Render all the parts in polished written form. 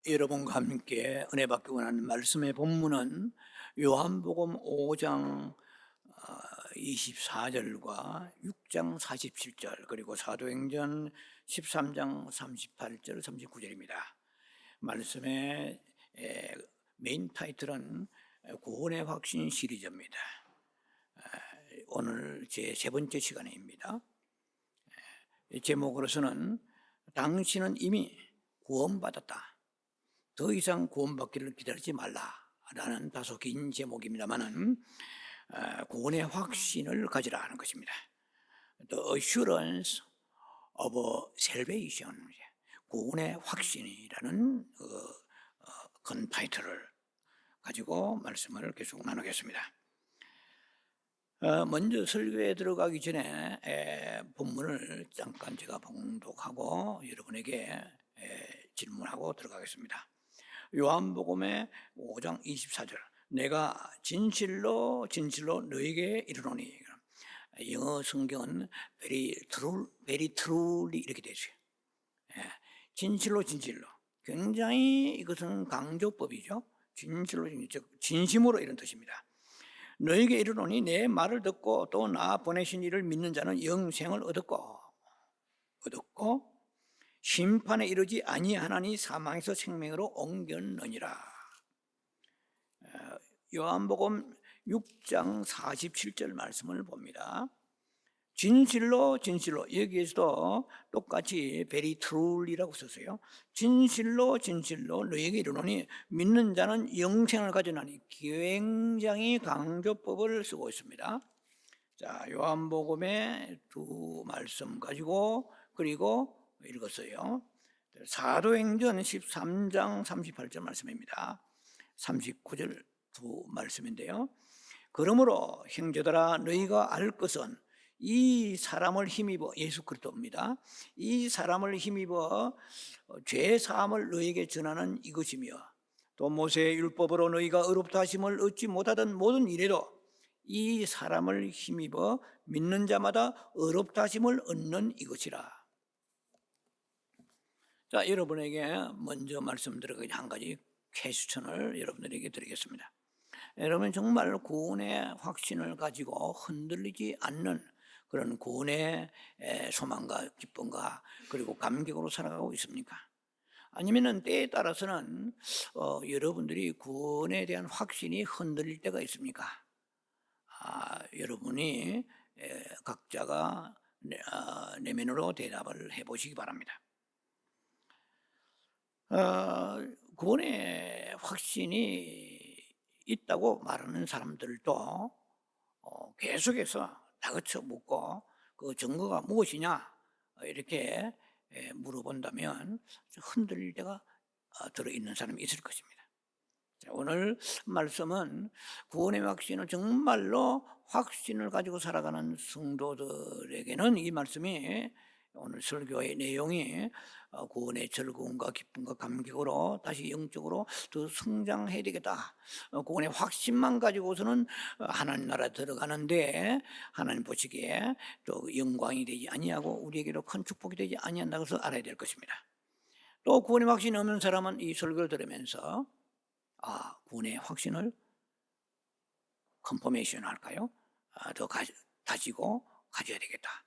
여러분과 함께 은혜 받기 원하는 말씀의 본문은 요한복음 5장 24절과 6장 47절, 그리고 사도행전 13장 38절 39절입니다. 말씀의 메인 타이틀은 구원의 확신 시리즈입니다. 오늘 제 세 번째 시간입니다. 제목으로서는 당신은 이미 구원받았다, 더 이상 구원받기를 기다리지 말라라는 다소 긴 제목입니다만은 구원의 확신을 가지라 하는 것입니다. The assurance of salvation, 구원의 확신이라는 큰 타이틀을 가지고 말씀을 계속 나누겠습니다. 먼저 설교에 들어가기 전에 본문을 잠깐 제가 봉독하고 여러분에게 질문하고 들어가겠습니다. 요한복음의 5장 24절, 내가 진실로 진실로 너에게 이르노니. 영어 성경은 very truly 이렇게 되죠. 진실로 진실로, 굉장히 이것은 강조법이죠. 진실로 진심으로 이런 뜻입니다. 너에게 이르노니 내 말을 듣고 또 나 보내신 이를 믿는 자는 영생을 얻었고 심판에 이르지 아니하나니 사망에서 생명으로 옮겼느니라. 요한복음 6장 47절 말씀을 봅니다. 진실로 진실로, 여기에서도 똑같이 very truly라고 썼어요. 진실로 진실로 너에게 이르노니 믿는 자는 영생을 가져나니, 굉장히 강조법을 쓰고 있습니다. 자, 요한복음의 두 말씀 가지고 그리고 읽었어요. 사도행전 13장 38절 말씀입니다. 39절 두 말씀인데요. 그러므로 형제들아, 너희가 알 것은 이 사람을 힘입어, 예수 그리스도입니다. 이 사람을 힘입어 죄 사함을 너희에게 전하는 이것이며, 또 모세의 율법으로 너희가 의롭다 하심을 얻지 못하던 모든 일에도 이 사람을 힘입어 믿는 자마다 의롭다 하심을 얻는 이것이라. 자, 여러분에게 먼저 말씀드리기 한 가지 퀘스천을 여러분들에게 드리겠습니다. 여러분, 정말 구원의 확신을 가지고 흔들리지 않는 그런 구원의 소망과 기쁨과 그리고 감격으로 살아가고 있습니까? 아니면은 때에 따라서는 여러분들이 구원에 대한 확신이 흔들릴 때가 있습니까? 여러분이 각자가 내면으로 대답을 해보시기 바랍니다. 구원의 확신이 있다고 말하는 사람들도 계속해서 다그쳐 묻고 그 증거가 무엇이냐 이렇게 물어본다면 흔들릴 때가 들어있는 사람이 있을 것입니다. 자, 오늘 말씀은 구원의 확신을 정말로 확신을 가지고 살아가는 성도들에게는 이 말씀이, 오늘 설교의 내용이 구원의 즐거움과 기쁨과 감격으로 다시 영적으로 더 성장해야 되겠다. 구원의 확신만 가지고서는 하나님 나라에 들어가는데 하나님 보시기에 또 영광이 되지 아니하고 우리에게도 큰 축복이 되지 아니한다고 해서 알아야 될 것입니다. 또 구원의 확신이 없는 사람은 이 설교를 들으면서 구원의 확신을 컨퍼메이션 할까요? 더 다지고 가져야 되겠다.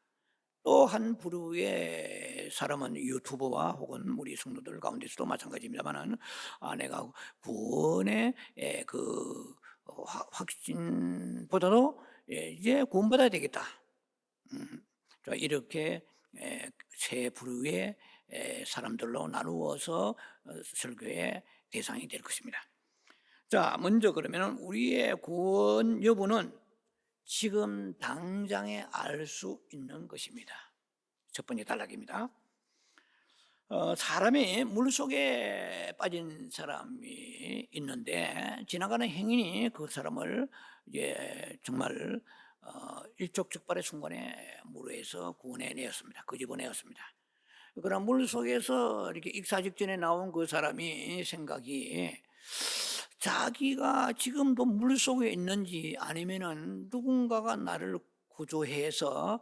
또 한 부류의 사람은 유튜버와 혹은 우리 성도들 가운데서도 마찬가지입니다만은 내가 구원의 그 확신보다도 이제 구원받아야 되겠다. 이렇게 세 부류의 사람들로 나누어서 설교의 대상이 될 것입니다. 자, 먼저 그러면 우리의 구원 여부는 지금 당장에 알 수 있는 것입니다. 첫 번째 단락입니다. 사람이 물속에 빠진 사람이 있는데 지나가는 행인이 그 사람을 정말 일촉즉발의 순간에 물에서 구원해내었습니다. 끄집어내었습니다. 그러나 물속에서 이렇게 익사직전에 나온 그 사람이 생각이, 자기가 지금도 물속에 있는지 아니면은 누군가가 나를 구조해서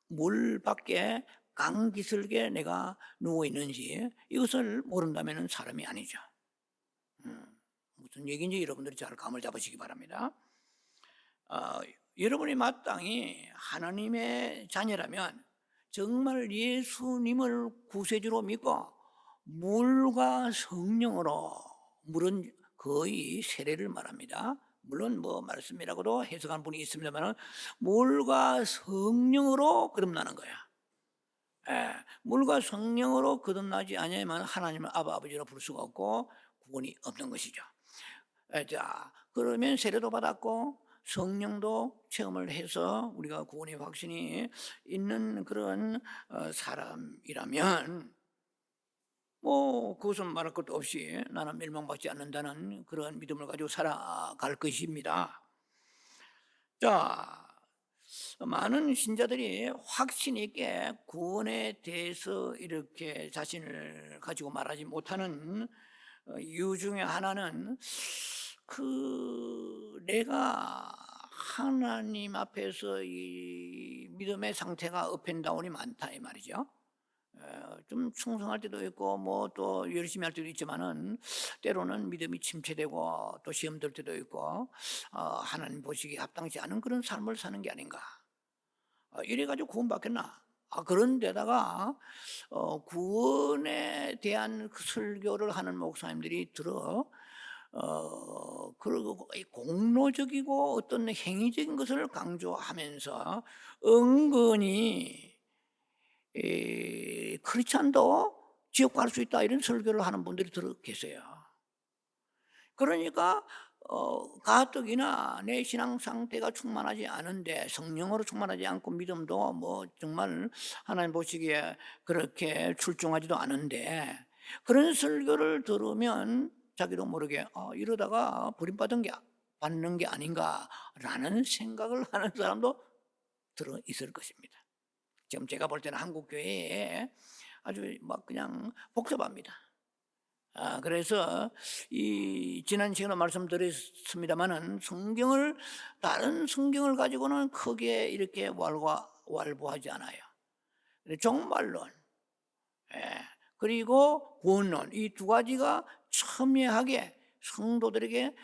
물 밖에 강기슭에 내가 누워 있는지 이것을 모른다면 사람이 아니죠. 무슨 얘기인지 여러분들이 잘 감을 잡으시기 바랍니다. 어, 여러분이 마땅히 하나님의 자녀라면 정말 예수님을 구세주로 믿고 물과 성령으로, 물은 거의 세례를 말합니다. 물론 뭐 말씀이라고도 해석하는 분이 있습니다만 물과 성령으로 거듭나는 거야. 물과 성령으로 거듭나지 않으면 하나님을 아버지로 부를 수가 없고 구원이 없는 것이죠. 자, 그러면 세례도 받았고 성령도 체험을 해서 우리가 구원의 확신이 있는 그런 사람이라면 뭐 그것은 말할 것도 없이 나는 멸망받지 않는다는 그런 믿음을 가지고 살아갈 것입니다. 자, 많은 신자들이 확신 있게 구원에 대해서 이렇게 자신을 가지고 말하지 못하는 이유 중에 하나는 내가 하나님 앞에서 이 믿음의 상태가 업앤다운이 많다 이 말이죠. 좀 충성할 때도 있고 뭐 또 열심히 할 때도 있지만은 때로는 믿음이 침체되고 또 시험 들 때도 있고 하나님 보시기에 합당치 않은 그런 삶을 사는 게 아닌가. 이래가지고 구원받겠나? 그런데다가 구원에 대한 그 설교를 하는 목사님들이 그리고 공로적이고 어떤 행위적인 것을 강조하면서 은근히 크리스찬도 지옥 갈 수 있다 이런 설교를 하는 분들이 들어 계세요. 그러니까 가뜩이나 내 신앙 상태가 충만하지 않은데 성령으로 충만하지 않고 믿음도 뭐 정말 하나님 보시기에 그렇게 출중하지도 않은데 그런 설교를 들으면 자기도 모르게 이러다가 받는 게 아닌가라는 생각을 하는 사람도 들어 있을 것입니다. 지금 제가 볼 때는 한국 교회에 아주 막 그냥 복잡합니다. 그래서 이 지난 시간에 말씀드렸습니다마는 다른 성경을 가지고는 크게 이렇게 왈부하지 않아요. 종말론, 그리고 구원론 이 두 가지가 첨예하게 성도들에게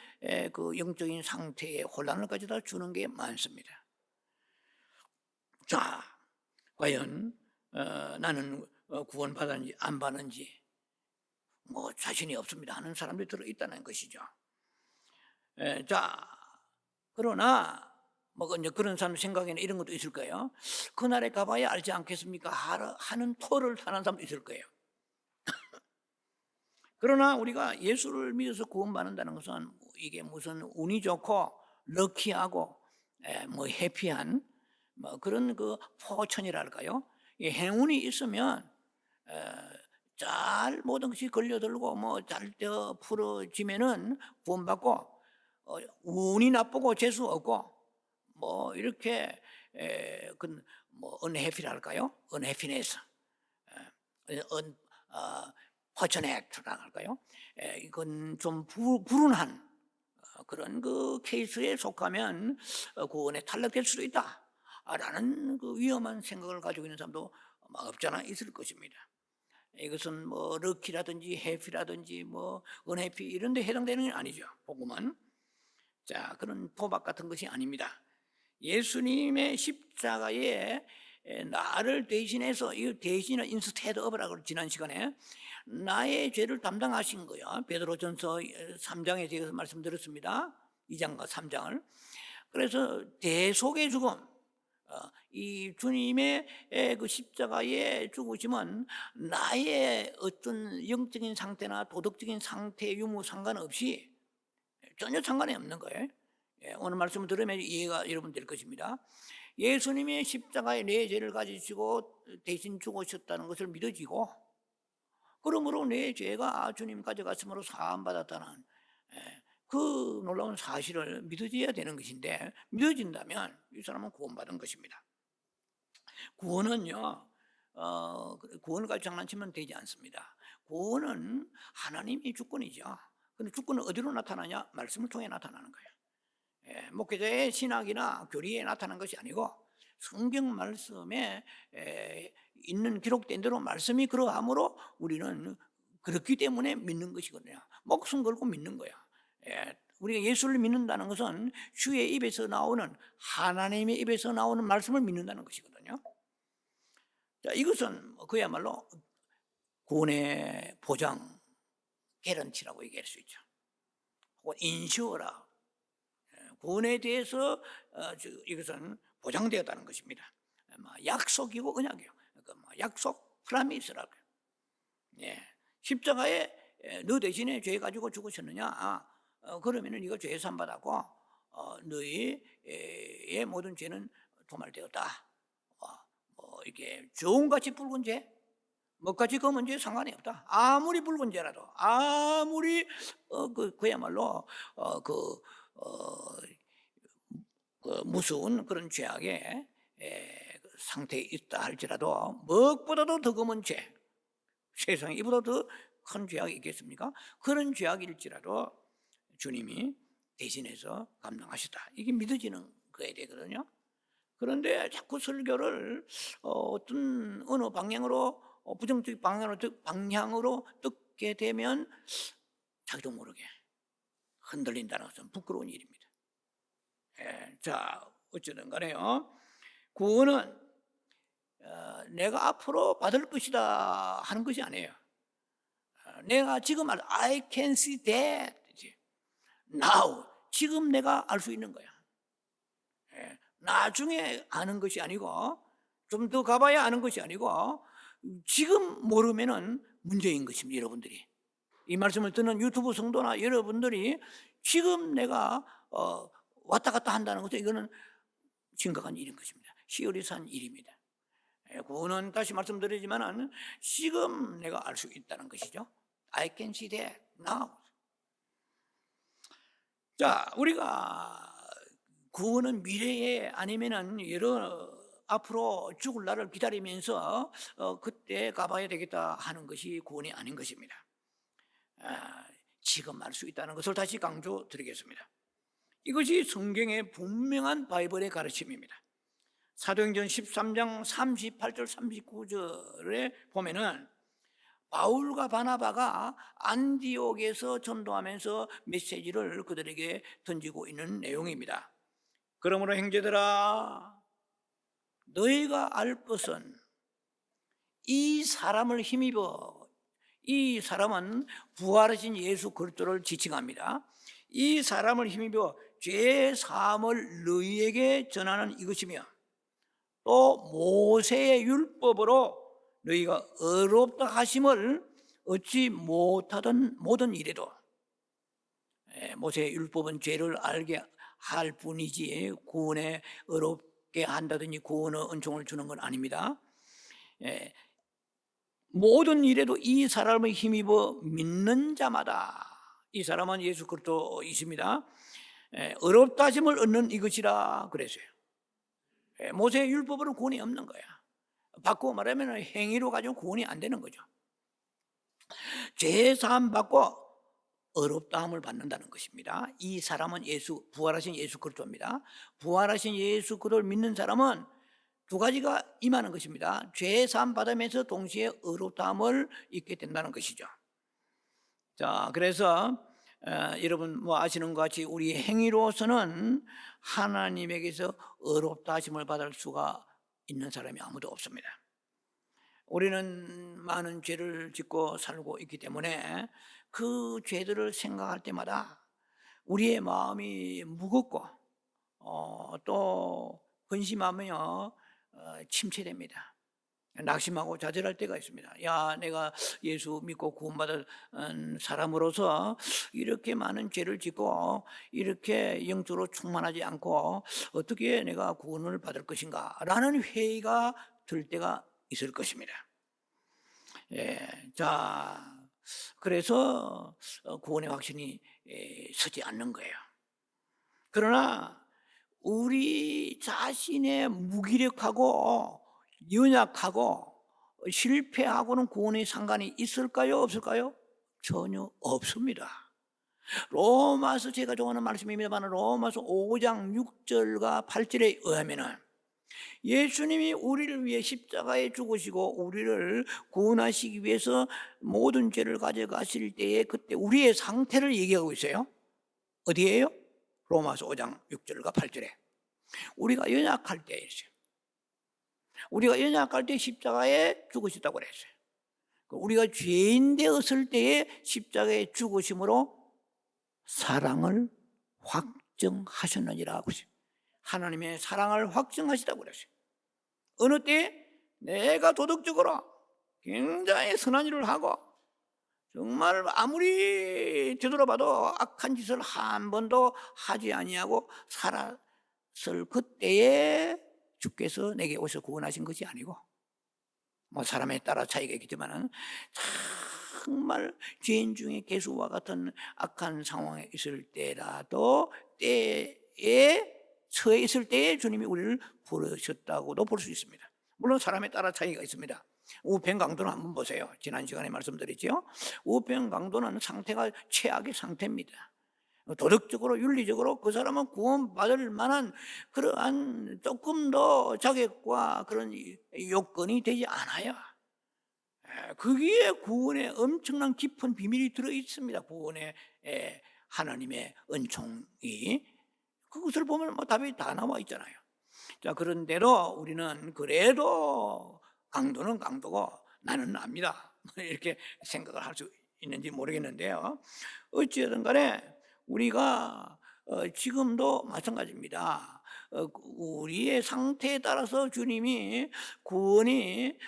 그 영적인 상태의 혼란을 가져다 주는 게 많습니다. 자, 과연 나는 구원받았는지 안 받는지 뭐 자신이 없습니다 하는 사람들이 들어있다는 것이죠. 자, 그러나 뭐 이제 그런 사람 생각에는 이런 것도 있을 거예요. 그날에 가봐야 알지 않겠습니까? 하는 토를 하는 사람도 있을 거예요. 그러나 우리가 예수를 믿어서 구원받는다는 것은 이게 무슨 운이 좋고 럭키하고 뭐 해피한 뭐 그런 그 포천이랄까요? 행운이 있으면 잘 모든 것이 걸려들고 뭐 잘 풀어지면은 구원받고 운이 나쁘고 재수 없고 뭐 이렇게 뭐 unhappy랄까요? unhappiness, fortunate라고 할까요? 이건 좀 불운한 그런 그 케이스에 속하면 구원에 탈락될 수도 있다라는 그 위험한 생각을 가지고 있는 사람도 없잖아 있을 것입니다. 이것은 뭐 럭키라든지 해피라든지 뭐 은해피 이런 데 해당되는 게 아니죠. 복음은. 자, 그런 포박 같은 것이 아닙니다. 예수님의 십자가에 나를 대신해서 이 대신을 인스테드 오브라고 지난 시간에 나의 죄를 담당하신 거예요. 베드로전서 3장에 대해서 말씀드렸습니다. 2장과 3장을. 그래서 대속의 죽음, 이 주님의 그 십자가의 죽으심은 나의 어떤 영적인 상태나 도덕적인 상태 유무 상관없이 전혀 상관이 없는 거예요. 오늘 말씀을 들으면 이해가 여러분 될 것입니다. 예수님이 십자가에 내 죄를 가지시고 대신 죽으셨다는 것을 믿어지고 그러므로 내 죄가 주님 가져갔으므로 사함받았다는 그 놀라운 사실을 믿어져야 되는 것인데 믿어진다면 이 사람은 구원받은 것입니다. 구원은요 구원을 가지고 장난치면 되지 않습니다. 구원은 하나님이 주권이죠. 근데 주권은 어디로 나타나냐? 말씀을 통해 나타나는 거예요. 목회자의 신학이나 교리에 나타난 것이 아니고 성경 말씀에 있는 기록된 대로 말씀이 그러하므로 우리는 그렇기 때문에 믿는 것이거든요. 목숨 걸고 믿는 거야. 우리가 예수를 믿는다는 것은 주의 입에서 나오는, 하나님의 입에서 나오는 말씀을 믿는다는 것이거든요. 자, 이것은 그야말로 구원의 보장, 개런티라고 얘기할 수 있죠. 혹은 인슈어라, 구원에 대해서 이것은 보장되었다는 것입니다. 약속이고 언약이요. 그러니까 약속, 프라미스라고. 십자가에 너 대신에 죄 가지고 죽으셨느냐? 그러면은 네가 죄 산 받았고 너희의 모든 죄는 도말되었다. 이게 종같이 붉은 죄, 뭐같이 검은 죄 상관이 없다. 아무리 붉은 죄라도, 아무리 그야말로 무서운 그런 죄악의 상태에 있다 할지라도 무엇보다도 더 검은 죄, 세상에 이보다 더 큰 죄악이 있겠습니까? 그런 죄악일지라도 주님이 대신해서 감당하셨다. 이게 믿어지는 거야 되거든요. 그런데 자꾸 설교를 어느 방향으로, 부정적 방향으로 듣게 되면 자기도 모르게 흔들린다는 것은 부끄러운 일입니다. 자, 어쨌든 간에요, 구원은 내가 앞으로 받을 것이다 하는 것이 아니에요. 내가 지금 I can see that now, 지금 내가 알 수 있는 거야. 나중에 아는 것이 아니고, 좀 더 가봐야 아는 것이 아니고, 지금 모르면은 문제인 것입니다. 여러분들이 이 말씀을 듣는 유튜브 성도나 여러분들이 지금 내가 왔다 갔다 한다는 것은 이거는 심각한 일인 것입니다. 시어리산 일입니다. 구원은 다시 말씀드리지만은 지금 내가 알 수 있다는 것이죠. I can see that now. 자, 우리가 구원은 미래에 아니면은 앞으로 죽을 날을 기다리면서 그때 가봐야 되겠다 하는 것이 구원이 아닌 것입니다. 지금 알 수 있다는 것을 다시 강조드리겠습니다. 이것이 성경의 분명한 바이블의 가르침입니다. 사도행전 13장 38절 39절에 보면은 바울과 바나바가 안디옥에서 전도하면서 메시지를 그들에게 던지고 있는 내용입니다. 그러므로 형제들아, 너희가 알 것은 이 사람을 힘입어, 이 사람은 부활하신 예수 그리스도를 지칭합니다. 이 사람을 힘입어 죄 사함을 너희에게 전하는 이것이며, 또 모세의 율법으로 너희가 의롭다 하심을 얻지 못하던 모든 일에도, 모세의 율법은 죄를 알게 할 뿐이지 구원에 의롭게 한다든지 구원의 은총을 주는 건 아닙니다. 모든 일에도 이 사람을 힘입어 믿는 자마다, 이 사람은 예수 그리스도이십니다. 의롭다 하심을 얻는 이것이라 그랬어요. 모세의 율법으로 구원이 없는 거야. 바꾸고 말하면 행위로 가지고 구원이 안 되는 거죠. 죄 사함 받고 의롭다함을 받는다는 것입니다. 이 사람은 부활하신 예수 그리스도입니다. 부활하신 예수 그리스도를 믿는 사람은 두 가지가 임하는 것입니다. 죄 사함 받으면서 동시에 의롭다함을 잊게 된다는 것이죠. 자, 그래서 여러분 아시는 것 같이 우리 행위로서는 하나님에게서 의롭다 하심을 받을 수가 있는 사람이 아무도 없습니다. 우리는 많은 죄를 짓고 살고 있기 때문에 그 죄들을 생각할 때마다 우리의 마음이 무겁고 또 근심하며 침체됩니다. 낙심하고 좌절할 때가 있습니다. 야, 내가 예수 믿고 구원받은 사람으로서 이렇게 많은 죄를 짓고 이렇게 영적으로 충만하지 않고 어떻게 내가 구원을 받을 것인가 라는 회의가 들 때가 있을 것입니다. 자, 그래서 구원의 확신이 서지 않는 거예요. 그러나 우리 자신의 무기력하고 연약하고 실패하고는 구원의 상관이 있을까요? 없을까요? 전혀 없습니다. 로마서, 제가 좋아하는 말씀입니다만 로마서 5장 6절과 8절에 의하면은 예수님이 우리를 위해 십자가에 죽으시고 우리를 구원하시기 위해서 모든 죄를 가져가실 때에 그때 우리의 상태를 얘기하고 있어요. 어디에요? 로마서 5장 6절과 8절에 우리가 연약할 때에 있어요. 우리가 연약할 때 십자가에 죽으셨다고 그랬어요. 우리가 죄인 되었을 때에 십자가에 죽으심으로 사랑을 확증하셨느니라 하고 있어요. 하나님의 사랑을 확증하시다고 그랬어요. 어느 때 내가 도덕적으로 굉장히 선한 일을 하고 정말 아무리 되돌아봐도 악한 짓을 한 번도 하지 아니하고 살았을 그때에 주께서 내게 오셔 구원하신 것이 아니고, 뭐 사람에 따라 차이가 있겠지만은 정말 죄인 중에 개수와 같은 악한 상황에 있을 때라도 때에 처해 있을 때에 주님이 우리를 부르셨다고도 볼 수 있습니다. 물론 사람에 따라 차이가 있습니다. 우편 강도는 한번 보세요. 지난 시간에 말씀드렸죠. 우편 강도는 상태가 최악의 상태입니다. 도덕적으로 윤리적으로 그 사람은 구원받을 만한 그러한 조금 더 자격과 그런 요건이 되지 않아요. 거기에 구원의 엄청난 깊은 비밀이 들어 있습니다. 구원의 하나님의 은총이, 그것을 보면 뭐 답이 다 나와 있잖아요. 자, 그런대로 우리는 그래도 강도는 강도고 나는 납니다, 이렇게 생각을 할 수 있는지 모르겠는데요. 어찌든 간에 우리가 지금도 마찬가지입니다. 우리의 상태에 따라서 주님이 구원이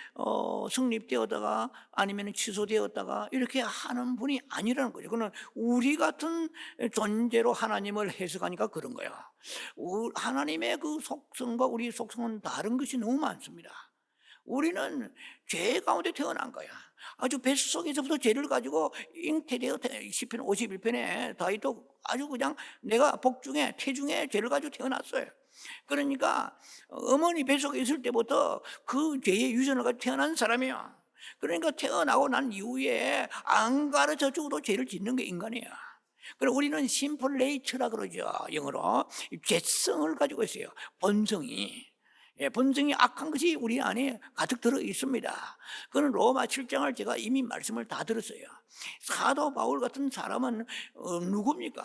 성립되었다가 아니면 취소되었다가 이렇게 하는 분이 아니라는 거죠. 그는 우리 같은 존재로 하나님을 해석하니까 그런 거예요. 하나님의 그 속성과 우리 속성은 다른 것이 너무 많습니다. 우리는 죄 가운데 태어난 거야. 아주 뱃속에서부터 죄를 가지고 잉태되어, 시편 51편에 다윗도 아주 그냥 내가 복중에 태중에 죄를 가지고 태어났어요. 그러니까 어머니 뱃속에 있을 때부터 그 죄의 유전을 가지고 태어난 사람이야. 그러니까 태어나고 난 이후에 안 가르쳐 주고도 죄를 짓는 게 인간이야. 그리고 우리는 심플 네이처라 그러죠, 영어로. 죄성을 가지고 있어요. 본성이. 본성이 악한 것이 우리 안에 가득 들어 있습니다. 그는 로마 7장을 제가 이미 말씀을 다 들었어요. 사도 바울 같은 사람은 누굽니까?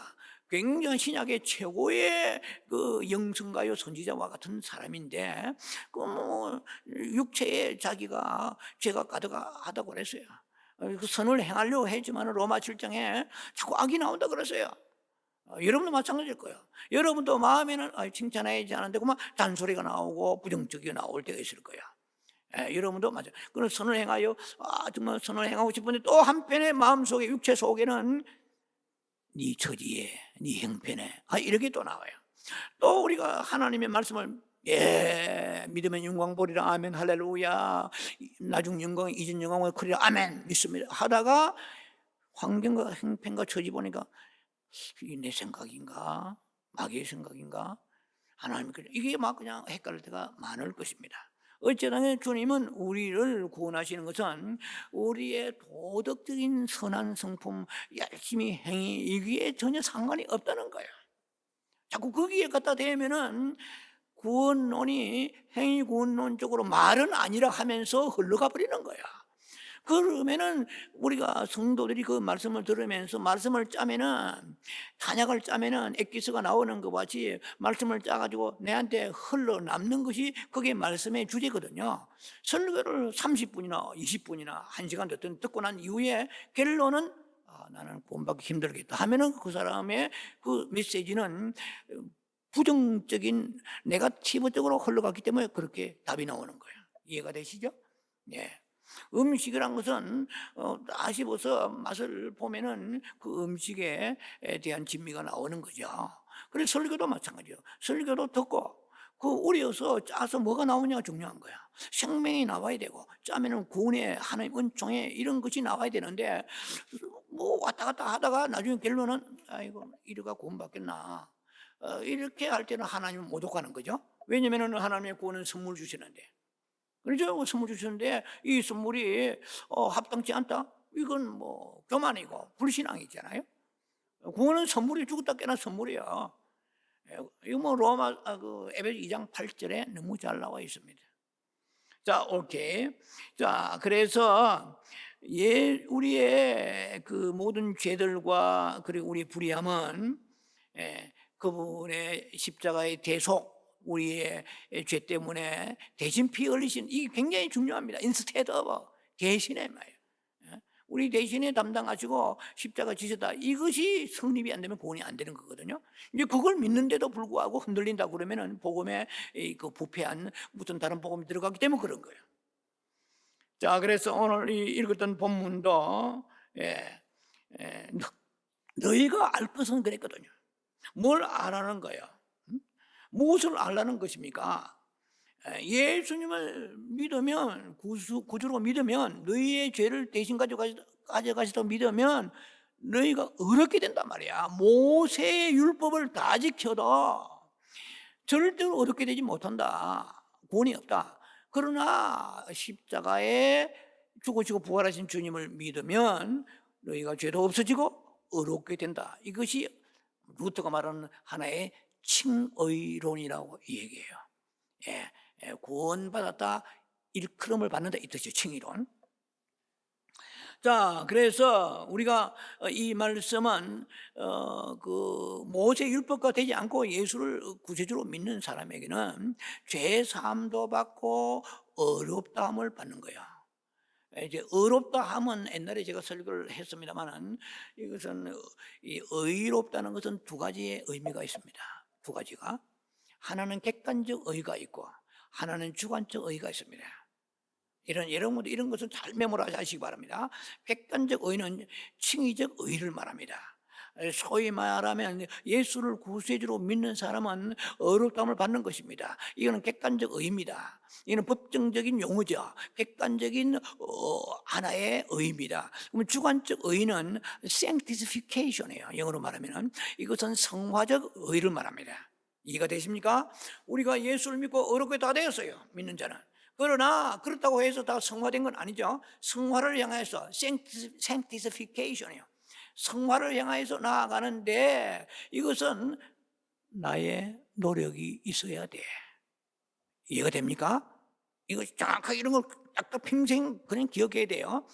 굉장히 신약의 최고의 그 영성가요 선지자와 같은 사람인데 그 뭐 육체에 자기가 죄가 가득하다고 그랬어요. 그 선을 행하려고 했지만 로마 7장에 자꾸 악이 나온다 그랬어요. 여러분도 마찬가지일 거예요. 여러분도 마음에는 칭찬해야지 않은데 그만 잔소리가 나오고 부정적이 나올 때가 있을 거야. 여러분도 맞아요. 그런 선을 행하여 정말 선을 행하고 싶은데 또 한편의 마음속에 육체 속에는 네 처지에 네 형편에 이렇게 또 나와요. 또 우리가 하나님의 말씀을 믿으면 영광 보리라 아멘 할렐루야, 나중 영광 이전 영광을 그리라 아멘 믿습니다 하다가 환경과 형편과 처지 보니까 이게 내 생각인가 마귀의 생각인가 하나님, 이게 막 그냥 헷갈릴 때가 많을 것입니다. 어쨌든 주님은 우리를 구원하시는 것은 우리의 도덕적인 선한 성품, 열심히 행위 이게 전혀 상관이 없다는 거예요. 자꾸 거기에 갖다 대면은 구원론이 행위 구원론 쪽으로 말은 아니라 하면서 흘러가 버리는 거야. 그러면은 우리가 성도들이 그 말씀을 들으면서 말씀을 짜면은, 단약을 짜면은 엑기스가 나오는 것 같이 말씀을 짜가지고 내한테 흘러남는 것이 그게 말씀의 주제거든요. 설교를 30분이나 20분이나 1시간 듣고 난 이후에 결론은 나는 구원받기 힘들겠다 하면은 그 사람의 그 메시지는 부정적인 네거티브적으로 흘러갔기 때문에 그렇게 답이 나오는 거예요. 이해가 되시죠? 예. 음식이란 것은 다 씹어서 맛을 보면은 그 음식에 대한 진미가 나오는 거죠. 그래서 설교도 마찬가지예요. 설교도 듣고 그 우려서 짜서 뭐가 나오냐가 중요한 거야. 생명이 나와야 되고 짜면은 구원의 하나님 은총에 이런 것이 나와야 되는데 뭐 왔다 갔다 하다가 나중에 결론은 아이고 이래가 구원받겠나, 이렇게 할 때는 하나님은 모독하는 거죠. 왜냐면은 하나님의 구원은 선물 주시는데, 그렇죠? 선물 주셨는데 이 선물이 합당치 않다? 이건 뭐 교만이고 불신앙이잖아요. 구원은 선물이, 죽었다 깨나 선물이야. 이거 뭐 로마 에베소 2장 8절에 너무 잘 나와 있습니다. 자, 오케이. 자, 그래서 우리의 그 모든 죄들과 그리고 우리 불의함은 그분의 십자가의 대속, 우리의 죄 때문에 대신 피 흘리신, 이게 굉장히 중요합니다. instead of, 대신에 말이에요. 우리 대신에 담당하시고 십자가 지셨다. 이것이 성립이 안 되면 구원이 안 되는 거거든요. 이제 그걸 믿는데도 불구하고 흔들린다 그러면은 복음에 그 부패한 무슨 다른 복음이 들어가기 때문에 그런 거예요. 자, 그래서 오늘 읽었던 본문도 너희가 알 것은 그랬거든요. 뭘 알라는 거예요? 무엇을 알라는 것입니까? 예수님을 믿으면, 구주로 믿으면, 너희의 죄를 대신 가져가시다고 믿으면 너희가 어렵게 된단 말이야. 모세의 율법을 다 지켜도 절대로 어렵게 되지 못한다. 구원이 없다. 그러나 십자가에 죽으시고 부활하신 주님을 믿으면 너희가 죄도 없어지고 어렵게 된다. 이것이 루터가 말하는 하나의 칭의론이라고 얘기해요. 구원받았다, 일컬음을 받는다, 이 뜻이죠. 칭의론. 자, 그래서 우리가 이 말씀은 그 모세 율법과 되지 않고 예수를 구세주로 믿는 사람에게는 죄 사함도 받고 어렵다함을 받는 거야. 이제 어렵다 함은 옛날에 제가 설교를 했습니다만은 이것은 이 의롭다는 것은 두 가지의 의미가 있습니다. 두 가지가. 하나는 객관적 의가 있고 하나는 주관적 의가 있습니다. 여러분도 이런 것은 잘 메모하시기 바랍니다. 객관적 의는 칭의적 의를 말합니다. 소위 말하면 예수를 구세주로 믿는 사람은 어렵다함을 받는 것입니다. 이거는 객관적 의입니다. 이는 법정적인 용어죠. 객관적인 하나의 의입니다. 그럼 주관적 의는 sanctification이에요. 영어로 말하면 이것은 성화적 의를 말합니다. 이해가 되십니까? 우리가 예수를 믿고 어렵게 다 되었어요. 믿는 자는. 그러나 그렇다고 해서 다 성화된 건 아니죠. 성화를 향해서 sanctification이에요. 성화를 향해서 나아가는데 이것은 나의 노력이 있어야 돼. 이해가 됩니까? 이거 정확하게 이런 걸 딱 평생 그냥 기억해야 돼요.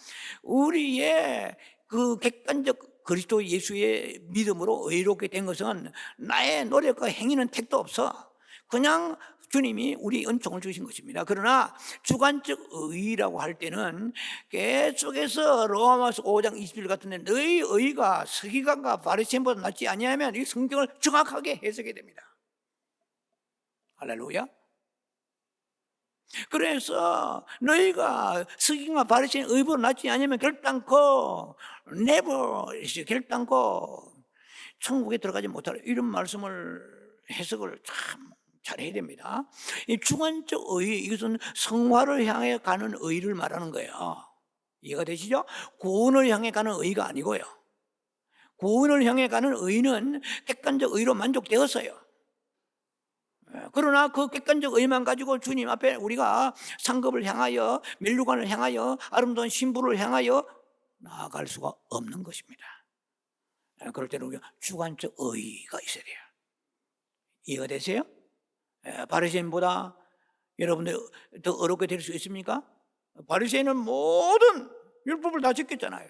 우리의 그 객관적 그리스도 예수의 믿음으로 의롭게 된 것은 나의 노력과 행위는 택도 없어. 그냥 주님이 우리 은총을 주신 것입니다. 그러나 주관적 의라고 할 때는 계속해서 로마서 5장 20절 같은데 너희 의가 서기관과 바리새인보다 낫지 아니하면 이 성경을 정확하게 해석해야 됩니다. 할렐루야. 그래서 너희가 서기관과 바리새인 의보다 낫지 않으면 결단코 결단코 천국에 들어가지 못하라. 이런 말씀을 해석을 참 잘해야 됩니다. 이 주관적 의, 이것은 성화를 향해 가는 의를 말하는 거예요. 이해가 되시죠? 구원을 향해 가는 의가 아니고요. 구원을 향해 가는 의는 객관적 의로 만족되었어요. 그러나 그 객관적 의만 가지고 주님 앞에 우리가 상급을 향하여, 멸류관을 향하여, 아름다운 신부를 향하여 나아갈 수가 없는 것입니다. 그럴 때는 우리가 주관적 의가 있어야 돼요. 이해가 되세요? 바리새인보다 여러분들 더 어렵게 될 수 있습니까? 바리새인은 모든 율법을 다 지켰잖아요.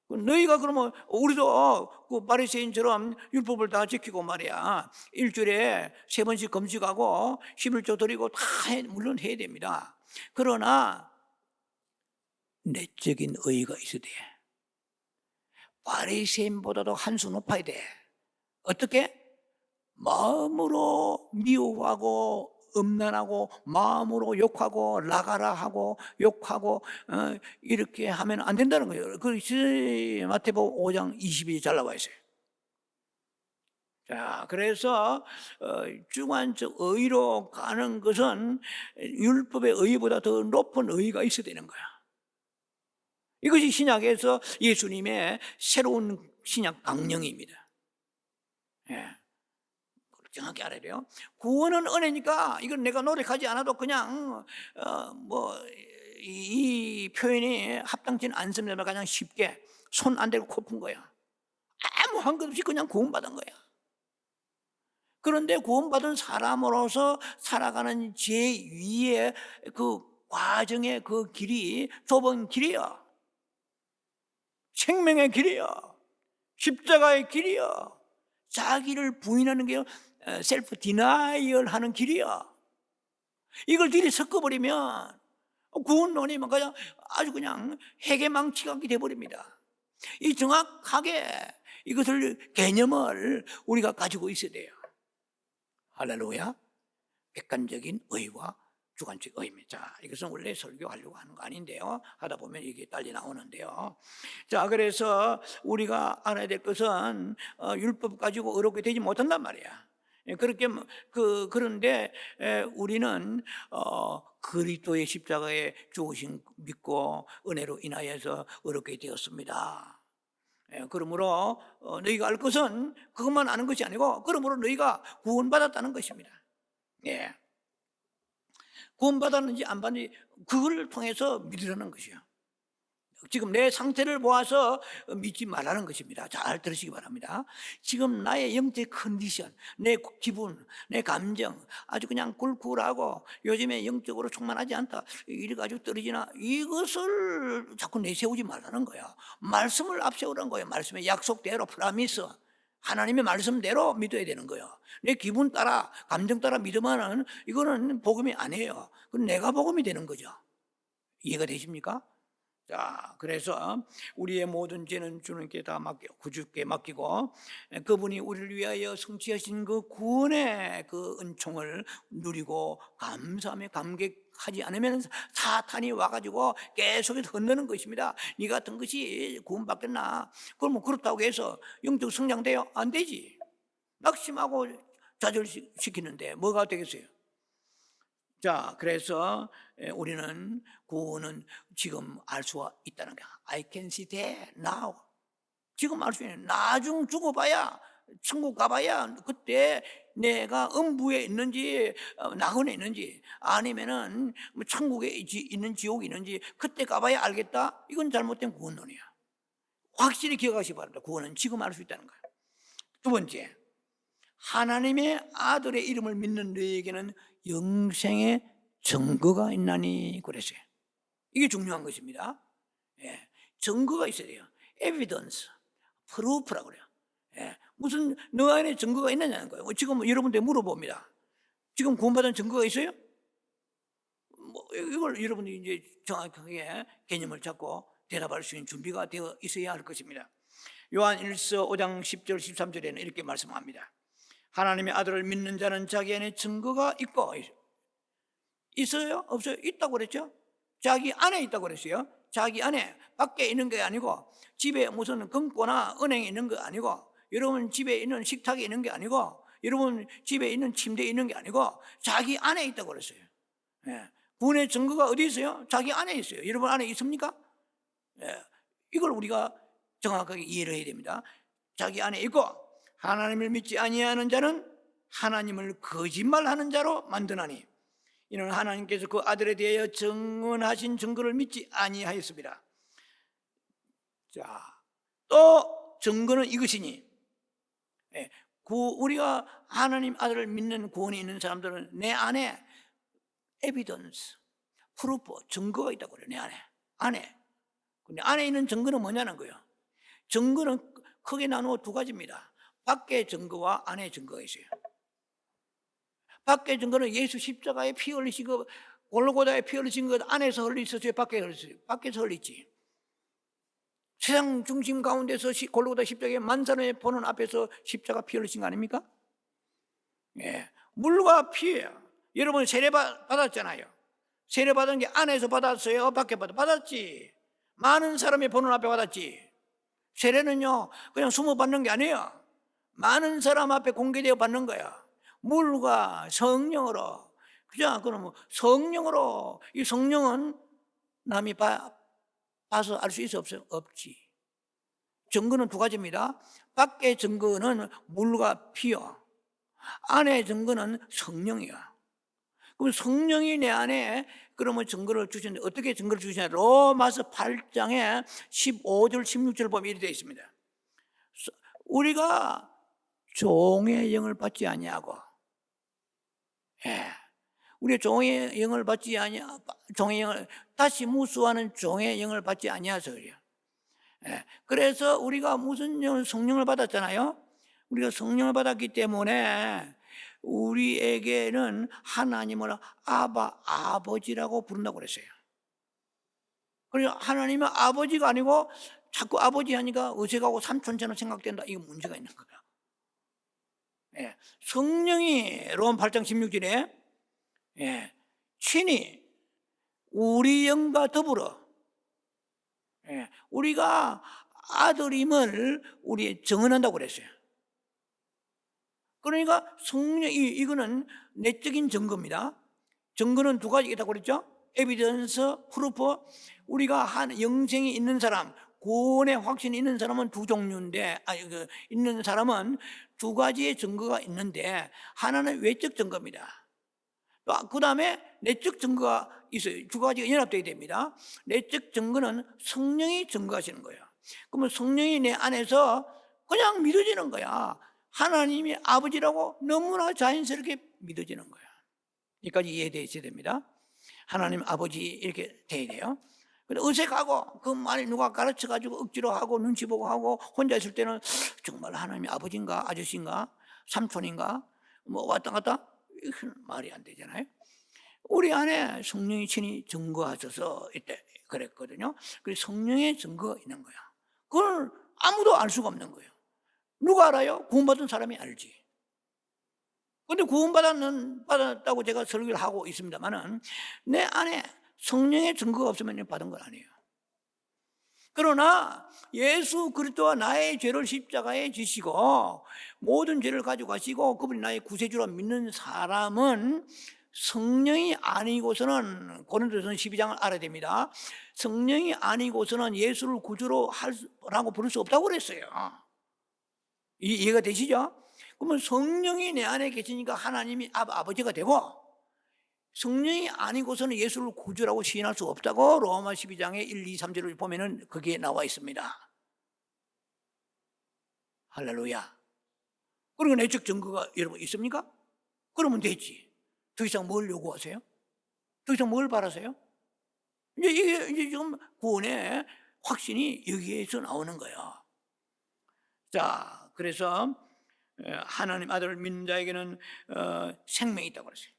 너희가 그러면 우리도 그 바리새인처럼 율법을 다 지키고 말이야 일주일에 3번씩 금식하고 11조 드리고 다 물론 해야 됩니다. 그러나 내적인 의의가 있어야 돼. 바리새인보다도 한 수 높아야 돼. 어떻게? 마음으로 미워하고 음란하고 마음으로 욕하고 나가라 하고 욕하고 이렇게 하면 안 된다는 거예요. 그 마태복음 5장 22절 잘 나와 있어요. 자, 그래서 주관적 의로 가는 것은 율법의 의보다 더 높은 의가 있어야 되는 거야. 이것이 신약에서 예수님의 새로운 신약 강령입니다. 정확히 알아야 돼요. 구원은 은혜니까 이건 내가 노력하지 않아도 그냥 이 표현이 합당치는 않습니다만 그냥 쉽게 손 안 대고 코 푼 거야. 아무 한 것 없이 그냥 구원받은 거야. 그런데 구원받은 사람으로서 살아가는 제2의 그 과정의 그 길이 좁은 길이요, 생명의 길이요, 십자가의 길이요, 자기를 부인하는 게 셀프 디나이얼 하는 길이요. 이걸 들이 섞어버리면 구원론이 그냥 아주 그냥 해계망치가 돼버립니다. 이 정확하게 이것을 개념을 우리가 가지고 있어야 돼요. 할렐루야. 객관적인 의와 주관적 의입니다. 자, 이것은 원래 설교하려고 하는 거 아닌데요, 하다 보면 이게 딸리 나오는데요. 자, 그래서 우리가 알아야 될 것은 율법 가지고 의롭게 되지 못한단 말이야. 그렇게 그런데 우리는 그리스도의 십자가에 죽으신 믿고 은혜로 인하여서 의롭게 되었습니다. 그러므로 너희가 알 것은 그것만 아는 것이 아니고, 그러므로 너희가 구원받았다는 것입니다. 예. 구원받았는지 안 받는지 그걸 통해서 믿으라는 것이요. 지금 내 상태를 보아서 믿지 말라는 것입니다. 잘 들으시기 바랍니다. 지금 나의 영적 컨디션, 내 기분, 내 감정 아주 그냥 굴굴하고 요즘에 영적으로 충만하지 않다, 이래가지고 떨어지나, 이것을 자꾸 내세우지 말라는 거야. 말씀을 앞세우라는 거예요. 말씀의 약속대로, 프라미스, 하나님의 말씀대로 믿어야 되는 거예요. 내 기분 따라, 감정 따라 믿으면은 이거는 복음이 아니에요. 그건 내가 복음이 되는 거죠. 이해가 되십니까? 자, 그래서 우리의 모든 죄는 주님께 다 구주께 맡기고, 그분이 우리를 위하여 성취하신 그 구원의 그 은총을 누리고 감사하며 감격하지 않으면 사탄이 와가지고 계속해서 흔드는 것입니다. 네 같은 것이 구원받겠나? 그러면 그렇다고 해서 영적 성장돼요? 안 되지. 낙심하고 좌절시키는데 뭐가 되겠어요? 자, 그래서 우리는 구원은 지금 알 수가 있다는 거야. I can see that now. 지금 알 수 있는, 나중 죽어봐야, 천국 가봐야 그때 내가 음부에 있는지 낙원에 있는지 아니면은 천국에 있는 지옥에 있는지 그때 가봐야 알겠다. 이건 잘못된 구원론이야. 확실히 기억하시기 바랍니다. 구원은 지금 알 수 있다는 거야. 두 번째, 하나님의 아들의 이름을 믿는 너희에게는 영생의 증거가 있나니 그랬어요. 이게 중요한 것입니다. 예, 증거가 있어야 돼요. evidence, proof라고 그래요. 예, 무슨 너 안에 증거가 있느냐는 거예요. 지금 여러분들 물어봅니다. 지금 구원받은 증거가 있어요? 이걸 여러분이 이제 정확하게 개념을 잡고 대답할 수 있는 준비가 되어 있어야 할 것입니다. 요한 1서 5장 10절 13절에는 이렇게 말씀합니다. 하나님의 아들을 믿는 자는 자기 안에 증거가 있고, 있어요? 없어요? 있다고 그랬죠? 자기 안에 있다고 그랬어요. 자기 안에, 밖에 있는 게 아니고, 집에 무슨 금고나 은행에 있는 거 아니고, 여러분 집에 있는 식탁에 있는 게 아니고, 여러분 집에 있는 침대에 있는 게 아니고 자기 안에 있다고 그랬어요. 예. 구원의 증거가 어디 있어요? 자기 안에 있어요. 여러분 안에 있습니까? 예. 이걸 우리가 정확하게 이해를 해야 됩니다. 자기 안에 있고, 하나님을 믿지 아니하는 자는 하나님을 거짓말하는 자로 만드나니 이는 하나님께서 그 아들에 대하여 증언하신 증거를 믿지 아니하였습니다. 자, 또 증거는 이것이니, 우리가 하나님 아들을 믿는 구원이 있는 사람들은 내 안에 에비던스, 프루프, 증거가 있다고 그래요. 내 안에. 근데 안에 있는 증거는 뭐냐는 거예요. 증거는 크게 나누어 두 가지입니다. 밖의 증거와 안의 증거가 있어요. 밖의 증거는 예수 십자가에 피 흘리시고 골고다에 피 흘리신 것 안에서 흘리셨어요? 밖에 흘리셨어요? 밖에서 흘리지. 세상 중심 가운데서 골고다 십자가에 만사를 보는 앞에서 십자가 피 흘리신 거 아닙니까? 예, 물과 피예요. 여러분 세례 받았잖아요. 세례 받은 게 안에서 받았어요? 밖에 받았지. 많은 사람이 보는 앞에 받았지. 세례는요 그냥 숨어 받는 게 아니에요. 많은 사람 앞에 공개되어 받는 거야. 물과 성령으로. 그죠? 그럼 성령으로. 이 성령은 남이 봐서 알 수 있어 없어요? 없지. 증거는 두 가지입니다. 밖의 증거는 물과 피요, 안의 증거는 성령이야. 그럼 성령이 내 안에 그러면 증거를 주시는데 어떻게 증거를 주시냐? 로마서 8장에 15절 16절 보면 이렇게 되어 있습니다. 우리가 종의 영을 받지 아니하고, 예, 우리 종의 영을 받지 아니하, 종의 영을 다시 무수하는 종의 영을 받지 아니하서 그래요. 예, 그래서 우리가 무슨 영을, 성령을 받았잖아요. 우리가 성령을 받았기 때문에 우리에게는 하나님을 아바, 아버지라고 부른다고 그랬어요. 그래서 하나님은 아버지가 아니고 자꾸 아버지 하니까 어색하고 삼촌처럼 생각된다. 이거 문제가 있는 거야. 예, 성령이 로마 8장 16절에 예, 친히 우리 영과 더불어, 예, 우리가 아들임을 우리 증언한다고 그랬어요. 그러니까 성령, 이거는 내적인 증거입니다. 증거는 두 가지 있다고 그랬죠. 에비던스, 프루프. 우리가 한 영생이 있는 사람, 구원의 확신이 있는 사람은 두 종류인데, 있는 사람은 두 가지의 증거가 있는데, 하나는 외적 증거입니다. 그 다음에 내적 증거가 있어요. 두 가지가 연합되어야 됩니다. 내적 증거는 성령이 증거하시는 거예요. 그러면 성령이 내 안에서 그냥 믿어지는 거야. 하나님이 아버지라고 너무나 자연스럽게 믿어지는 거야. 여기까지 이해되어 있어야 됩니다. 하나님 아버지 이렇게 돼야 돼요. 근데 어색하고 그 말이 누가 가르쳐가지고 억지로 하고 눈치 보고 하고 혼자 있을 때는 정말 하나님이 아버지인가 아저씨인가 삼촌인가 뭐 왔다 갔다 말이 안 되잖아요. 우리 안에 성령이 친히 증거하셔서 이때 그랬거든요. 그래서 성령의 증거가 있는 거야. 그걸 아무도 알 수가 없는 거예요. 누가 알아요? 구원받은 사람이 알지. 근데 받았다고 제가 설교를 하고 있습니다만은 내 안에 성령의 증거가 없으면 받은 건 아니에요. 그러나 예수 그리스도와 나의 죄를 십자가에 지시고 모든 죄를 가지고 가시고 그분이 나의 구세주로 믿는 사람은 성령이 아니고서는, 고린도전서 12장을 알아야 됩니다. 성령이 아니고서는 예수를 구주로 하라고 부를 수 없다고 그랬어요. 이해가 되시죠? 그러면 성령이 내 안에 계시니까 하나님이 아버지가 되고, 성령이 아니고서는 예수를 구주라고 시인할 수 없다고 로마 12장의 1, 2, 3절을 보면은 거기에 나와 있습니다. 할렐루야. 그리고 내적 증거가 여러분 있습니까? 그러면 되지. 더 이상 뭘 요구하세요? 더 이상 뭘 바라세요? 이제 지금 구원의 확신이 여기에서 나오는 거예요. 자, 그래서 하나님 아들을 믿는 자에게는 생명이 있다고 그랬어요.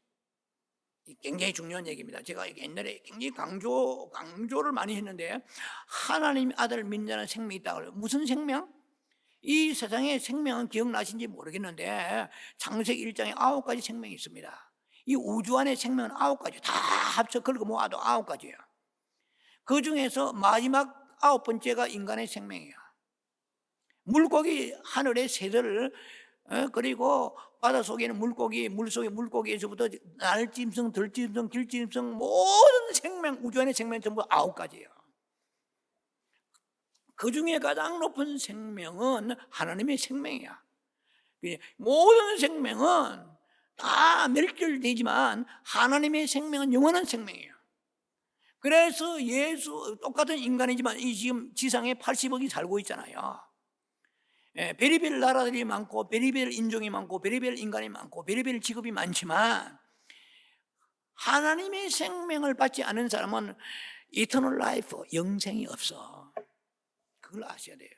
굉장히 중요한 얘기입니다. 제가 옛날에 굉장히 강조를 많이 했는데, 하나님 아들을 믿는 자는 생명이 있다고 그래요. 무슨 생명? 이 세상에 생명은 기억나신지 모르겠는데 창세기 1장에 9가지 생명이 있습니다. 이 우주 안에 생명은 9가지 다 합쳐 긁어 모아도 9가지예요. 그 중에서 마지막 9번째가 인간의 생명이에요. 물고기 하늘의 새들, 그리고 바닷속에는 물고기, 물속의 물고기에서부터 날짐승, 들짐승, 길짐승, 모든 생명, 우주 안의 생명 전부 9가지예요. 그 중에 가장 높은 생명은 하나님의 생명이야. 모든 생명은 다 멸절되지만 하나님의 생명은 영원한 생명이에요. 그래서 예수, 똑같은 인간이지만 이 지금 지상에 80억이 살고 있잖아요. 베리벨 나라들이 많고 베리벨 인종이 많고 베리벨 인간이 많고 베리벨 직업이 많지만 하나님의 생명을 받지 않은 사람은 이터널 라이프, 영생이 없어. 그걸 아셔야 돼요.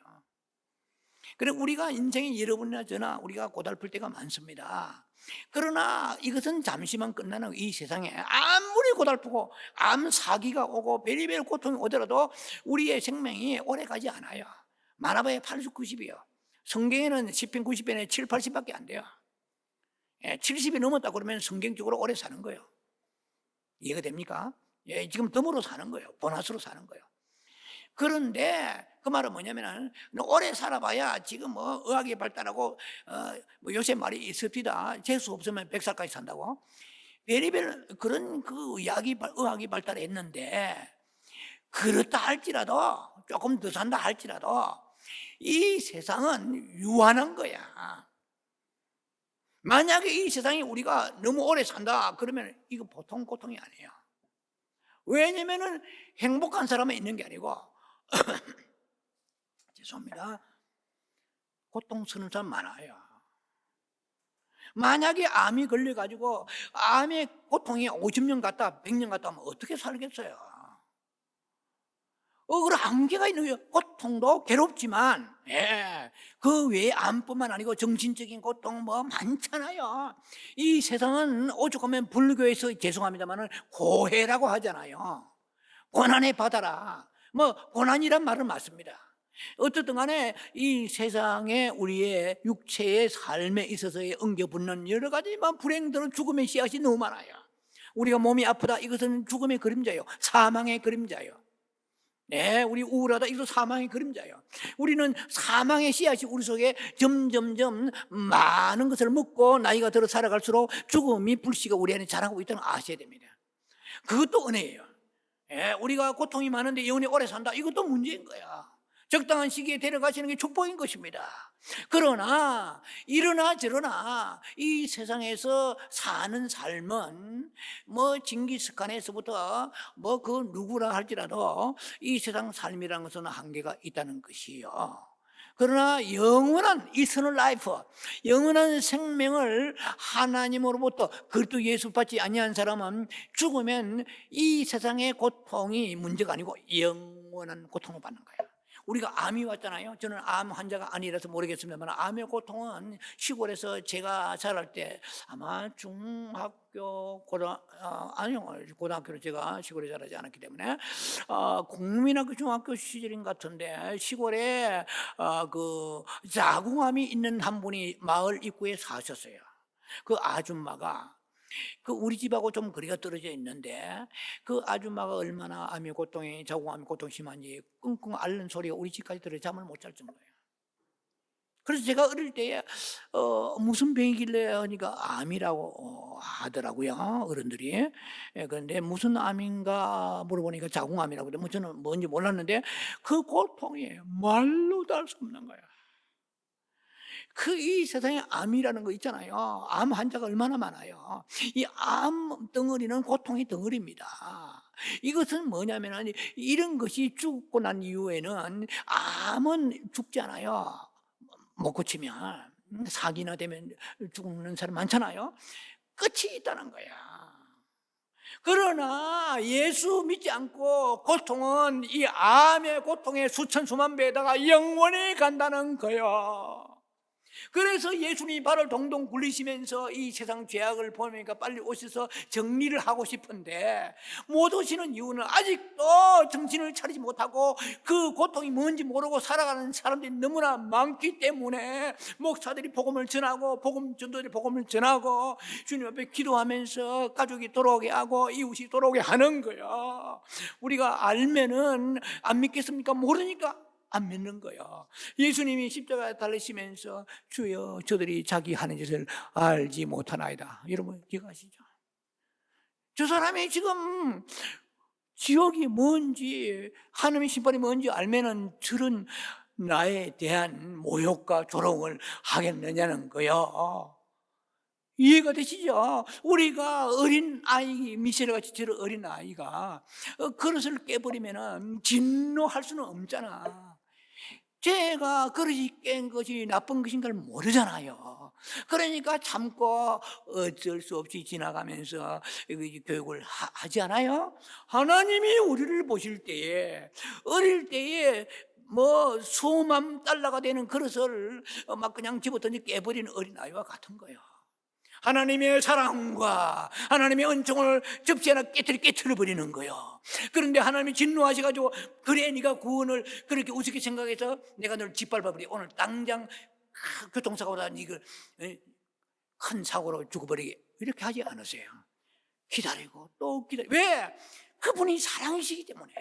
그래, 우리가 인생에 여러분이나 저나 우리가 고달플 때가 많습니다. 그러나 이것은 잠시만 끝나는, 이 세상에 아무리 고달프고 암 사기가 오고 베리베리 고통이 오더라도 우리의 생명이 오래 가지 않아요. 많아봐야 80, 90이요. 성경에는 10편, 90편에 7, 80밖에 안 돼요. 70이 넘었다 그러면 성경적으로 오래 사는 거예요. 이해가 됩니까? 지금 덤으로 사는 거예요. 보너스로 사는 거예요. 그런데 그 말은 뭐냐면은 오래 살아봐야 지금 뭐 의학이 발달하고 뭐 요새 말이 있습니다. 재수 없으면 100살까지 산다고. 별의별 그런 그 의학이 발달했는데, 그렇다 할지라도 조금 더 산다 할지라도 이 세상은 유한한 거야. 만약에 이 세상에 우리가 너무 오래 산다 그러면 이거 보통 고통이 아니에요. 왜냐면은 행복한 사람은 있는 게 아니고 죄송합니다. 고통스러운 사람 많아요. 만약에 암이 걸려가지고 암의 고통이 50년 갔다 100년 갔다 하면 어떻게 살겠어요? 그런 한계가 있는 거예요. 고통도 괴롭지만, 예, 그 외에 암뿐만 아니고 정신적인 고통 뭐 많잖아요. 이 세상은 오죽하면 불교에서 죄송합니다만은 고해라고 하잖아요. 고난의 바다라. 뭐 고난이란 말은 맞습니다. 어쨌든 간에 이 세상에 우리의 육체의 삶에 있어서의 엉겨붙는 여러 가지 불행들은 죽음의 씨앗이 너무 많아요. 우리가 몸이 아프다, 이것은 죽음의 그림자예요. 사망의 그림자예요. 네, 우리 우울하다, 이것도 사망의 그림자예요. 우리는 사망의 씨앗이 우리 속에 점점점 많은 것을 먹고 나이가 들어 살아갈수록 죽음이 불씨가 우리 안에 자라고 있다는 걸 아셔야 됩니다. 그것도 은혜예요. 예, 우리가 고통이 많은데 영원히 오래 산다, 이것도 문제인 거야. 적당한 시기에 데려가시는 게 축복인 것입니다. 그러나 이러나 저러나 이 세상에서 사는 삶은 뭐 징기스칸에서부터 뭐 그 누구라 할지라도 이 세상 삶이라는 것은 한계가 있다는 것이요. 그러나 영원한 이터널 라이프, 영원한 생명을 하나님으로부터 그것도 예수 받지 아니한 사람은 죽으면 이 세상의 고통이 문제가 아니고 영원한 고통을 받는 거예요. 우리가 암이 왔잖아요. 저는 암 환자가 아니라서 모르겠습니다만 암의 고통은 시골에서 제가 자랄 때 아마 중학교 아니요, 고등학교를 제가 시골에 자라지 않았기 때문에 국민학교 중학교 시절인 것 같은데 시골에 그 자궁암이 있는 한 분이 마을 입구에 사셨어요. 그 아줌마가 그 우리 집하고 좀 거리가 떨어져 있는데 그 아줌마가 얼마나 암의 고통이 자궁암의 고통이 심한지 끙끙 앓는 소리가 우리 집까지 들어 잠을 못 잘 정도예요. 그래서 제가 어릴 때에 무슨 병이길래 하니까 암이라고 하더라고요, 어른들이. 예, 그런데 무슨 암인가 물어보니까 자궁암이라고. 뭐 저는 뭔지 몰랐는데 그 고통이 말로 다 할 수 없는 거예요. 이 세상에 암이라는 거 있잖아요. 암 환자가 얼마나 많아요. 이 암 덩어리는 고통의 덩어리입니다. 이것은 뭐냐면 이런 것이 죽고 난 이후에는 암은 죽지 않아요. 못 고치면 사기나 되면 죽는 사람 많잖아요. 끝이 있다는 거야. 그러나 예수 믿지 않고 고통은 이 암의 고통의 수천 수만 배에다가 영원히 간다는 거예요. 그래서 예수님이 발을 동동 굴리시면서 이 세상 죄악을 보니까 빨리 오셔서 정리를 하고 싶은데 못 오시는 이유는 아직도 정신을 차리지 못하고 그 고통이 뭔지 모르고 살아가는 사람들이 너무나 많기 때문에 목사들이 복음을 전하고 복음 전도들이 복음을 전하고 주님 앞에 기도하면서 가족이 돌아오게 하고 이웃이 돌아오게 하는 거야. 우리가 알면은 안 믿겠습니까? 모르니까 안 믿는 거예요. 예수님이 십자가에 달리시면서 주여 저들이 자기 하는 짓을 알지 못하나이다. 여러분 기억하시죠? 저 사람이 지금 지옥이 뭔지 하나님의 심판이 뭔지 알면은 저런 나에 대한 모욕과 조롱을 하겠느냐는 거예요. 이해가 되시죠? 우리가 어린 아이, 미셸같이 저런 어린 아이가 그릇을 깨버리면은 진노할 수는 없잖아. 제가 그릇이 깬 것이 나쁜 것인 걸 모르잖아요. 그러니까 참고 어쩔 수 없이 지나가면서 교육을 하지 않아요? 하나님이 우리를 보실 때에 어릴 때에 뭐 수만 달러가 되는 그릇을 막 그냥 집어던져 깨버리는 어린아이와 같은 거예요. 하나님의 사랑과 하나님의 은총을 접시 하나 깨트려 버리는 거예요. 그런데 하나님이 진노하셔가지고 그래 네가 구원을 그렇게 우습게 생각해서 내가 너를 짓밟아버리 오늘 당장 교통사고다 네가 큰 사고로 죽어버리게 이렇게 하지 않으세요. 기다리고 또 기다리고. 왜? 그분이 사랑이시기 때문에.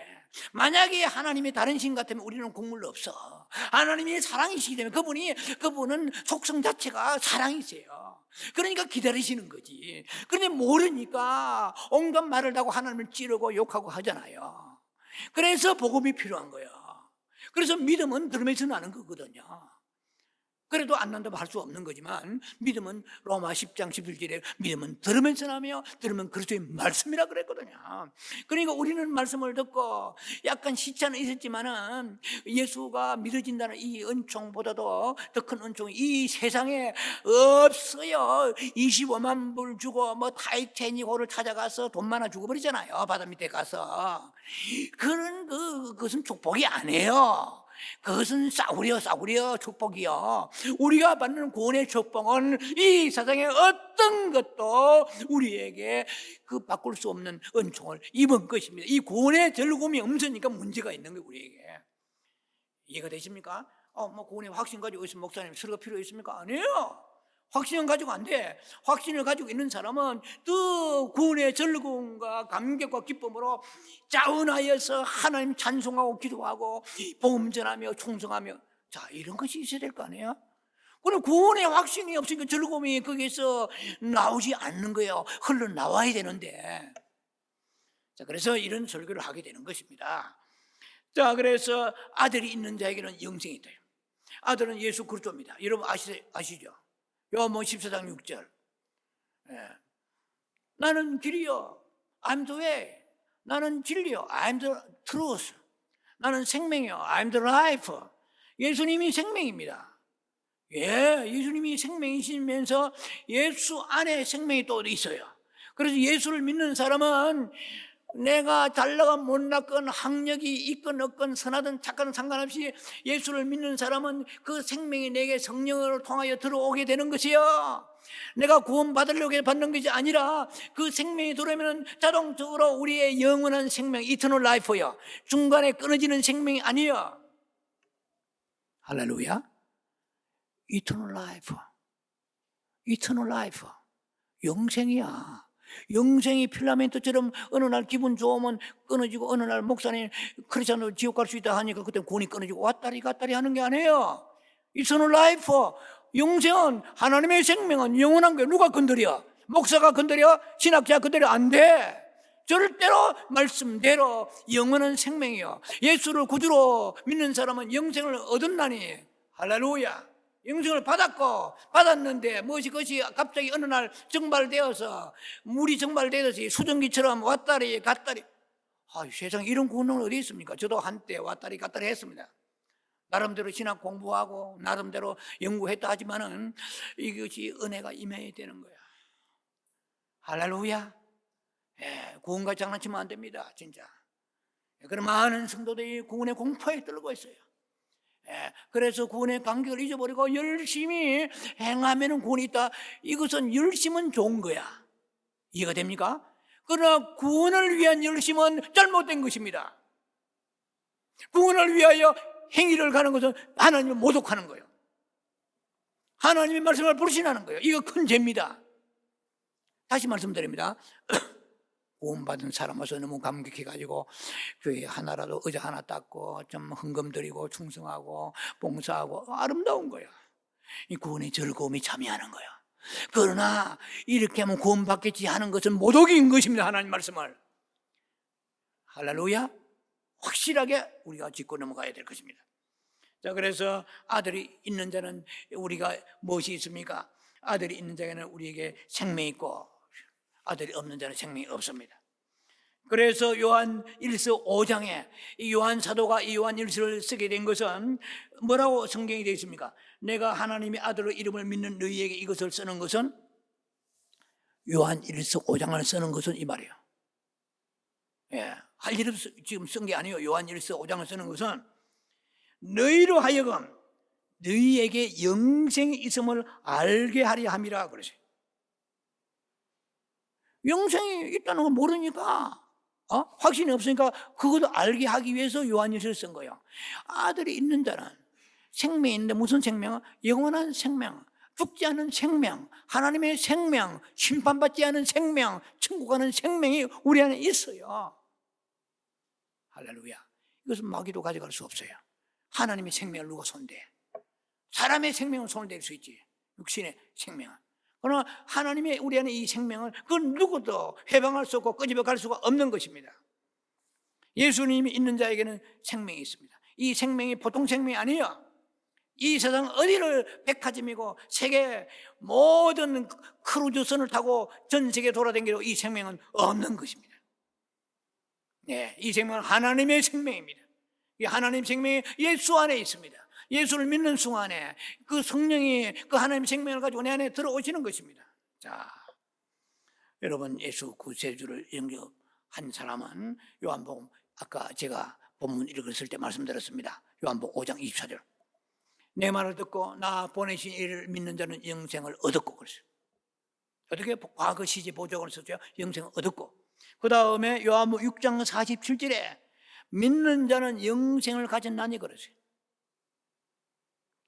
만약에 하나님이 다른 신 같으면 우리는 국물 없어. 하나님이 사랑이시기 때문에 그분은 속성 자체가 사랑이세요. 그러니까 기다리시는 거지. 그런데 모르니까 온갖 말을 하고 하나님을 찌르고 욕하고 하잖아요. 그래서 복음이 필요한 거예요. 그래서 믿음은 들으면서 나는 거거든요. 그래도 안 난다고 할 수 없는 거지만, 믿음은 로마 10장 11절에 믿음은 들으면서 나며 들으면 그리스도의 말씀이라 그랬거든요. 그러니까 우리는 말씀을 듣고 약간 시차는 있었지만은 예수가 믿어진다는 이 은총보다도 더 큰 은총이 이 세상에 없어요. 25만 불 주고 뭐 타이타닉호를 찾아가서 돈 많아 죽어버리잖아요, 바다 밑에 가서. 그것은 축복이 아니에요. 그것은 싸구려 축복이요. 우리가 받는 구원의 축복은 이 세상의 어떤 것도 우리에게 그 바꿀 수 없는 은총을 입은 것입니다. 이 구원의 즐거움이 없으니까 문제가 있는 거예요, 우리에게. 이해가 되십니까? 뭐 구원의 확신 가지고 있으면 목사님 설교 필요 있습니까? 아니에요. 확신은 가지고 안 돼. 확신을 가지고 있는 사람은 또 구원의 즐거움과 감격과 기쁨으로 자원하여서 하나님 찬송하고 기도하고 복음 전하며 충성하며, 자, 이런 것이 있어야 될 거 아니에요? 그럼 구원의 확신이 없으니까 즐거움이 거기서 나오지 않는 거예요. 흘러나와야 되는데. 자, 그래서 이런 설교를 하게 되는 것입니다. 자, 그래서 아들이 있는 자에게는 영생이 있다. 아들은 예수 그리스도입니다. 여러분 아시죠? 요한복음 14장 6절. 나는 길이요, I'm the way. 나는 진리요, I'm the truth. 나는 생명이요, I'm the life. 예수님이 생명입니다. 예수님이 생명이시면서 예수 안에 생명이 또 있어요. 그래서 예수를 믿는 사람은 내가 잘나건 못났건 학력이 있건 없건 선하든 착하든 상관없이 예수를 믿는 사람은 그 생명이 내게 성령을 통하여 들어오게 되는 것이요, 내가 구원 받으려고 받는 것이 아니라 그 생명이 들어오면 자동적으로 우리의 영원한 생명, 이터널 라이프요, 중간에 끊어지는 생명이 아니요. 할렐루야. 이터널 라이프, 이터널 라이프, 영생이야. 영생이 필라멘트처럼 어느 날 기분 좋으면 끊어지고, 어느 날 목사님 크리스천으로 지옥 갈 수 있다 하니까 그때 구원이 끊어지고 왔다리 갔다리 하는 게 아니에요. 이터널 라이프, 영생은, 하나님의 생명은 영원한 거예요. 누가 건드려? 목사가 건드려? 신학자 건드려? 안 돼. 절대로 말씀대로 영원한 생명이요, 예수를 구주로 믿는 사람은 영생을 얻었나니, 할렐루야. 영생을 받았는데 무엇이 그것이 갑자기 어느 날 증발되어서, 물이 증발되어서 수증기처럼 왔다리 갔다리. 세상에 이런 구원은 어디 있습니까? 저도 한때 왔다리 갔다리 했습니다. 나름대로 신학 공부하고 나름대로 연구했다 하지만은 이것이 은혜가 임해야 되는 거야. 할렐루야. 구원과 장난치면 안 됩니다, 진짜. 그런 많은 성도들이 구원의 공포에 떨고 있어요. 그래서 구원의 간격을 잊어버리고 열심히 행하면 구원이 있다. 이것은 열심은 좋은 거야. 이해가 됩니까? 그러나 구원을 위한 열심은 잘못된 것입니다. 구원을 위하여 행위를 가는 것은 하나님을 모독하는 거예요. 하나님의 말씀을 불신하는 거예요. 이거 큰 죄입니다. 다시 말씀드립니다. 구원받은 사람으로서 너무 감격해가지고 교회 하나라도 의자 하나 닦고 좀 헌금 드리고 충성하고 봉사하고 아름다운 거야. 이 구원의 즐거움이 참여하는 거야. 그러나 이렇게 하면 구원받겠지 하는 것은 모독인 것입니다, 하나님 말씀을. 할렐루야. 확실하게 우리가 짚고 넘어가야 될 것입니다. 자, 그래서 아들이 있는 자는 우리가 무엇이 있습니까? 아들이 있는 자에게는 우리에게 생명이 있고 아들이 없는 자는 생명이 없습니다. 그래서 요한 1서 5장에 이 요한 사도가 이 요한 1서를 쓰게 된 것은 뭐라고 성경이 되어 있습니까? 내가 하나님의 아들의 이름을 믿는 너희에게 이것을 쓰는 것은, 요한 1서 5장을 쓰는 것은 이 말이에요. 할 일 없어 지금 쓴 게 아니에요. 요한 1서 5장을 쓰는 것은 너희로 하여금 너희에게 영생이 있음을 알게 하려 함이라 그러세요. 영생이 있다는 걸 모르니까, 확신이 없으니까 그것도 알게 하기 위해서 요한일서를 쓴 거예요. 아들이 있는 자는 생명이 있는데, 무슨 생명? 영원한 생명, 죽지 않은 생명, 하나님의 생명, 심판받지 않은 생명, 천국 가는 생명이 우리 안에 있어요. 할렐루야. 이것은 마귀도 가져갈 수 없어요. 하나님의 생명을 누가 손대? 사람의 생명은 손을 댈 수 있지, 육신의 생명은. 그러나 하나님의 우리 안에 이 생명을 그건 누구도 해방할 수 없고 끄집어 갈 수가 없는 것입니다. 예수님이 있는 자에게는 생명이 있습니다. 이 생명이 보통 생명이 아니에요. 이 세상 어디를 백화점이고 세계 모든 크루즈선을 타고 전 세계 돌아다니도 이 생명은 없는 것입니다. 네, 이 생명은 하나님의 생명입니다. 이 하나님 생명이 예수 안에 있습니다. 예수를 믿는 순간에 그 성령이 그 하나님 생명을 가지고 내 안에 들어오시는 것입니다. 자, 여러분, 예수 구세주를 영접한 사람은 요한복음, 아까 제가 본문 읽었을 때 말씀드렸습니다. 요한복음 5장 24절. 내 말을 듣고 나 보내신 이를 믿는 자는 영생을 얻었고, 그랬어요. 어떻게 과거 시제 보조를 썼죠? 영생을 얻었고. 그 다음에 요한복음 6장 47절에 믿는 자는 영생을 가졌나니 그랬어요.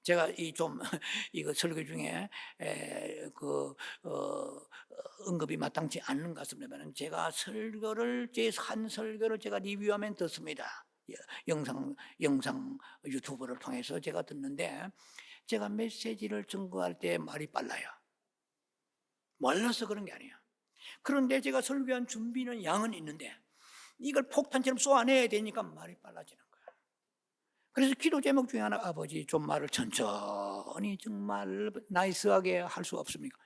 제가 이거 설교 중에 언급이 마땅치 않는 것 같습니다만, 제가 한 설교를 제가 리뷰하면 듣습니다. 영상 유튜브를 통해서 제가 듣는데, 제가 메시지를 증거할 때 말이 빨라요. 몰라서 그런 게 아니에요. 그런데 제가 설교한 준비는 양은 있는데 이걸 폭탄처럼 쏘아내야 되니까 말이 빨라지는 거예요. 그래서 기도 제목 중에 하나, 아버지 좀 말을 천천히 정말 나이스하게 할 수 없습니까?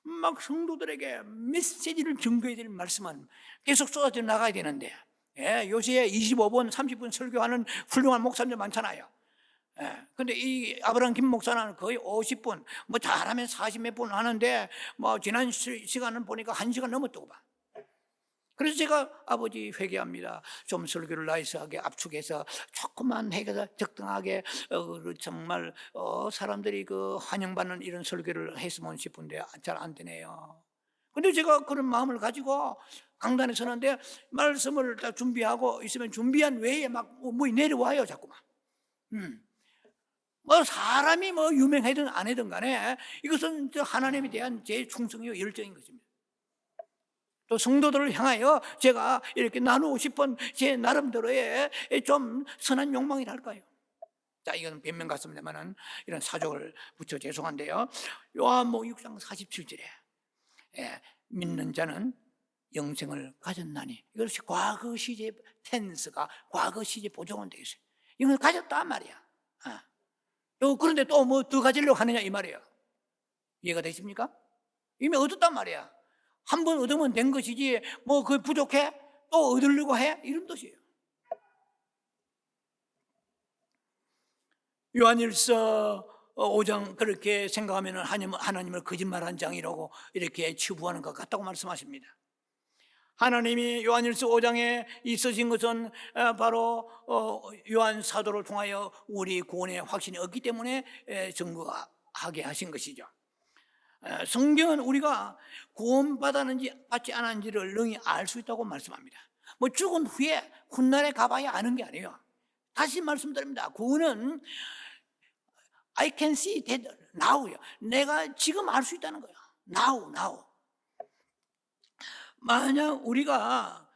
막 성도들에게 메시지를 증거해야 될 말씀은 계속 쏟아져 나가야 되는데, 요새 25분 30분 설교하는 훌륭한 목사님들 많잖아요. 근데 이 아브라함 김 목사는 거의 50분, 뭐 잘하면 40몇 분 하는데, 뭐 지난 시간은 보니까 1시간 넘었다고 봐. 그래서 제가 아버지 회개합니다. 좀 설교를 나이스하게 압축해서 조금만 해서 적당하게 정말 사람들이 그 환영받는 이런 설교를 했으면 싶은데 잘 안 되네요. 근데 제가 그런 마음을 가지고 강단에 서는데 말씀을 다 준비하고 있으면 준비한 외에 막 뭐 내려와요, 자꾸만. 뭐 사람이 뭐 유명하든 안 하든 간에 이것은 하나님에 대한 제 충성이요 열정인 것입니다. 또 성도들을 향하여 제가 이렇게 나누고 싶은 제 나름대로의 좀 선한 욕망이랄까요. 자, 이건 변명 같습니다만은 이런 사족을 붙여 죄송한데요. 요한복음 6장 47절에 믿는 자는 영생을 가졌나니, 이것이 과거 시제 텐스가 과거 시제 보정은 되어 있어요. 이걸 가졌단 말이야. 그런데 또 뭐 더 가지려고 하느냐 이 말이에요. 이해가 되십니까? 이미 얻었단 말이야. 한 번 얻으면 된 것이지 뭐 그게 부족해? 또 얻으려고 해? 이런 뜻이에요. 요한일서 5장 그렇게 생각하면 하나님을 거짓말한 장이라고 이렇게 치부하는 것 같다고 말씀하십니다. 하나님이 요한일서 5장에 있으신 것은 바로 요한 사도를 통하여 우리 구원의 확신이 없기 때문에 증거하게 하신 것이죠. 성경은 우리가 구원받았는지 받지 않았는지를 능히 알 수 있다고 말씀합니다. 뭐 죽은 후에 훗날에 가봐야 아는 게 아니에요. 다시 말씀드립니다. 구원은 I can see that now요. 내가 지금 알 수 있다는 거예요. now. 만약 우리가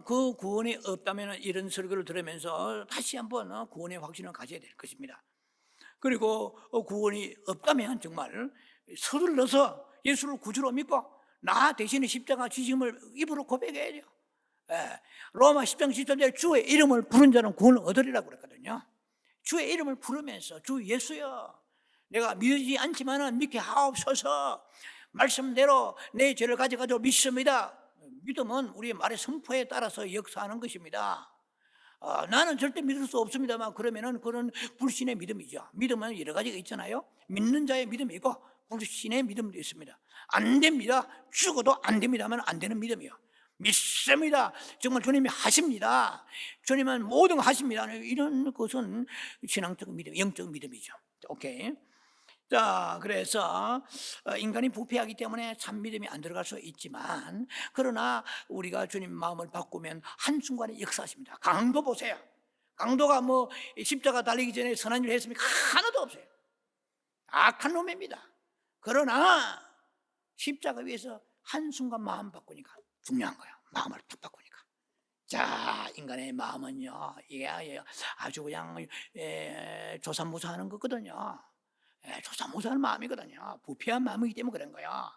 그 구원이 없다면 이런 설교를 들으면서 다시 한번 구원의 확신을 가져야 될 것입니다. 그리고 구원이 없다면 정말 서둘러서 예수를 구주로 믿고 나 대신에 십자가 지심을 입으로 고백해야 돼요. 로마 10장 10절에 주의 이름을 부른 자는 구원을 얻으리라고 그랬거든요. 주의 이름을 부르면서 주 예수여, 내가 믿지 않지만 믿게 하옵소서, 말씀대로 내 죄를 가져가지고 믿습니다. 믿음은 우리의 말의 선포에 따라서 역사하는 것입니다. 나는 절대 믿을 수 없습니다만 그러면은 그런 불신의 믿음이죠. 믿음은 여러 가지가 있잖아요. 믿는 자의 믿음이 있고 불신의 믿음도 있습니다. 안 됩니다. 죽어도 안 됩니다만 안 되는 믿음이요. 믿습니다. 정말 주님이 하십니다. 주님은 모든 거 하십니다. 이런 것은 신앙적 믿음, 영적 믿음이죠. 오케이. 자, 그래서 인간이 부패하기 때문에 참 믿음이 안 들어갈 수 있지만, 그러나 우리가 주님 마음을 바꾸면 한순간에 역사하십니다. 강도 보세요. 강도가 뭐 십자가 달리기 전에 선한 일을 했습니까? 하나도 없어요. 악한 놈입니다. 그러나 십자가 위에서 한순간 마음 바꾸니까 중요한 거예요. 마음을 탁 바꾸니까. 자, 인간의 마음은요, 이게 아주 그냥 조삼모사하는 거거든요. 조삼모사하는 마음이거든요. 부패한 마음이기 때문에 그런 거야.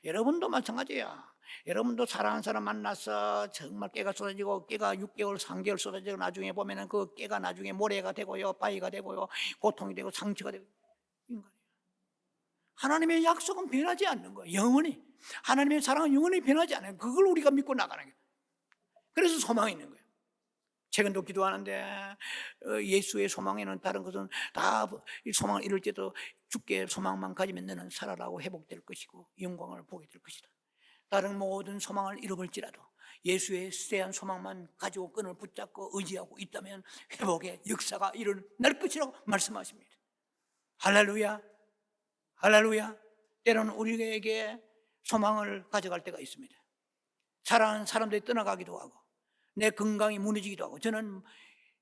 여러분도 마찬가지예요. 여러분도 사랑하는 사람 만나서 정말 깨가 쏟아지고 깨가 6개월, 3개월 쏟아지고 나중에 보면은 그 깨가 나중에 모래가 되고요, 바위가 되고요, 고통이 되고 상처가 되고. 인간이에요. 하나님의 약속은 변하지 않는 거예요. 영원히. 하나님의 사랑은 영원히 변하지 않아요. 그걸 우리가 믿고 나가는 거예요. 그래서 소망이 있는 거예요. 최근도 기도하는데 예수의 소망에는 다른 것은 다 소망을 이룰 때도 주께 소망만 가지면 너는 살아라고 회복될 것이고 영광을 보게 될 것이다. 다른 모든 소망을 잃어버릴지라도 예수의 수대한 소망만 가지고 끈을 붙잡고 의지하고 있다면 회복의 역사가 일어날 것이라고 말씀하십니다. 할렐루야, 할렐루야. 때로는 우리에게 소망을 가져갈 때가 있습니다. 사랑하는 사람들이 떠나가기도 하고 내 건강이 무너지기도 하고. 저는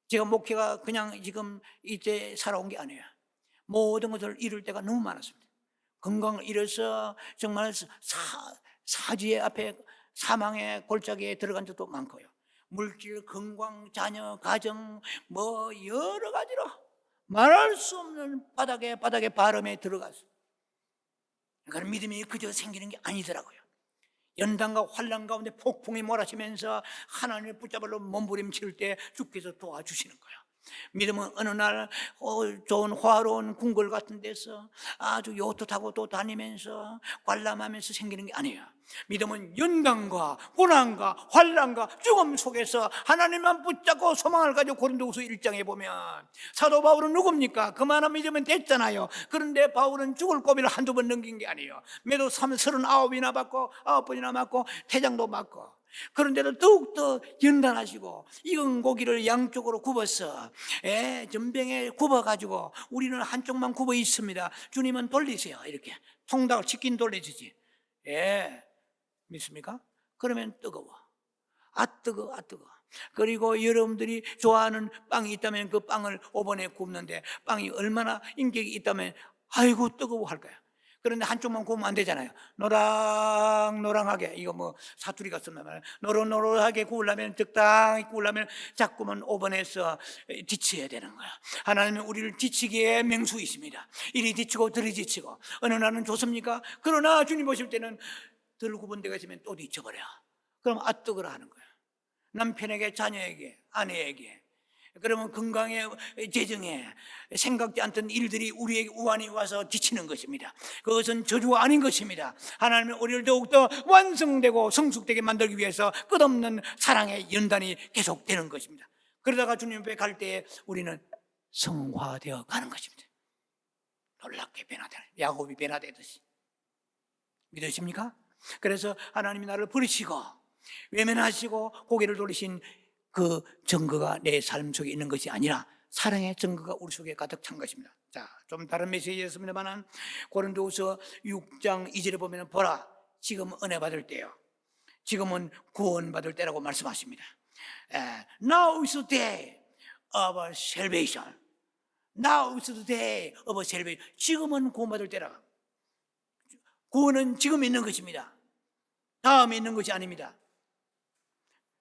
제가 목회가 그냥 지금 이때 살아온 게 아니에요. 모든 것을 잃을 때가 너무 많았습니다. 건강을 잃어서 정말 사지의 앞에 사망의 골짜기에 들어간 적도 많고요. 물질, 건강, 자녀, 가정 뭐 여러 가지로 말할 수 없는 바닥에 바람에 들어갔어요. 그러니까 믿음이 그저 생기는 게 아니더라고요. 연단과 환난 가운데 폭풍이 몰아치면서 하나님을 붙잡으려 몸부림칠 때 주께서 도와주시는 거예요. 믿음은 어느 날 좋은 화로운 궁궐 같은 데서 아주 요트 타고 또 다니면서 관람하면서 생기는 게 아니에요. 믿음은 연단과 고난과 환난과 죽음 속에서 하나님만 붙잡고 소망을 가지고. 고린도후서 1장에 보면 사도 바울은 누굽니까? 그만한 믿으면 됐잖아요. 그런데 바울은 죽을 고비를 한두 번 넘긴 게 아니에요. 매도 39이나 받고 9번이나 맞고 태장도 맞고. 그런데도 더욱더 연단하시고 익은 고기를 양쪽으로 굽어서 전병에 굽어가지고 우리는 한쪽만 굽어 있습니다. 주님은 돌리세요. 이렇게 통닭을 치킨 돌려주지. 믿습니까? 그러면 뜨거워. 뜨거워. 그리고 여러분들이 좋아하는 빵이 있다면 그 빵을 오븐에 굽는데 빵이 얼마나 인격이 있다면 아이고 뜨거워 할 거야. 그런데 한쪽만 구우면 안 되잖아요. 노랑노랑하게. 이거 뭐 사투리가 썼나 말이야. 노릇노릇하게 구우려면, 적당히 구우려면 자꾸만 오븐에서 뒤쳐야 되는 거야. 하나님은 우리를 뒤치기에 맹수이십니다. 이리 뒤치고 저리 뒤치고. 어느 날은 좋습니까? 그러나 주님 보실 때는 덜 구분 데가 있으면 또 뒤쳐버려. 그럼 뜨거라 하는 거야. 남편에게, 자녀에게, 아내에게. 그러면 건강에, 재정에 생각지 않던 일들이 우리에게 우환이 와서 뒤치는 것입니다. 그것은 저주가 아닌 것입니다. 하나님은 우리를 더욱더 완성되고 성숙되게 만들기 위해서 끝없는 사랑의 연단이 계속되는 것입니다. 그러다가 주님 앞에 갈 때 우리는 성화되어 가는 것입니다. 놀랍게 변화되는, 야곱이 변화되듯이. 믿으십니까? 그래서 하나님이 나를 버리시고 외면하시고 고개를 돌리신 그 증거가 내 삶 속에 있는 것이 아니라 사랑의 증거가 우리 속에 가득 찬 것입니다. 자, 좀 다른 메시지였습니다만 고린도후서 6장 2절에 보면 보라, 지금 은혜 받을 때요, 지금은 구원 받을 때라고 말씀하십니다. Now is the day of salvation. Now is the day of salvation. 지금은 구원 받을 때라. 구원은 지금 있는 것입니다. 다음에 있는 것이 아닙니다.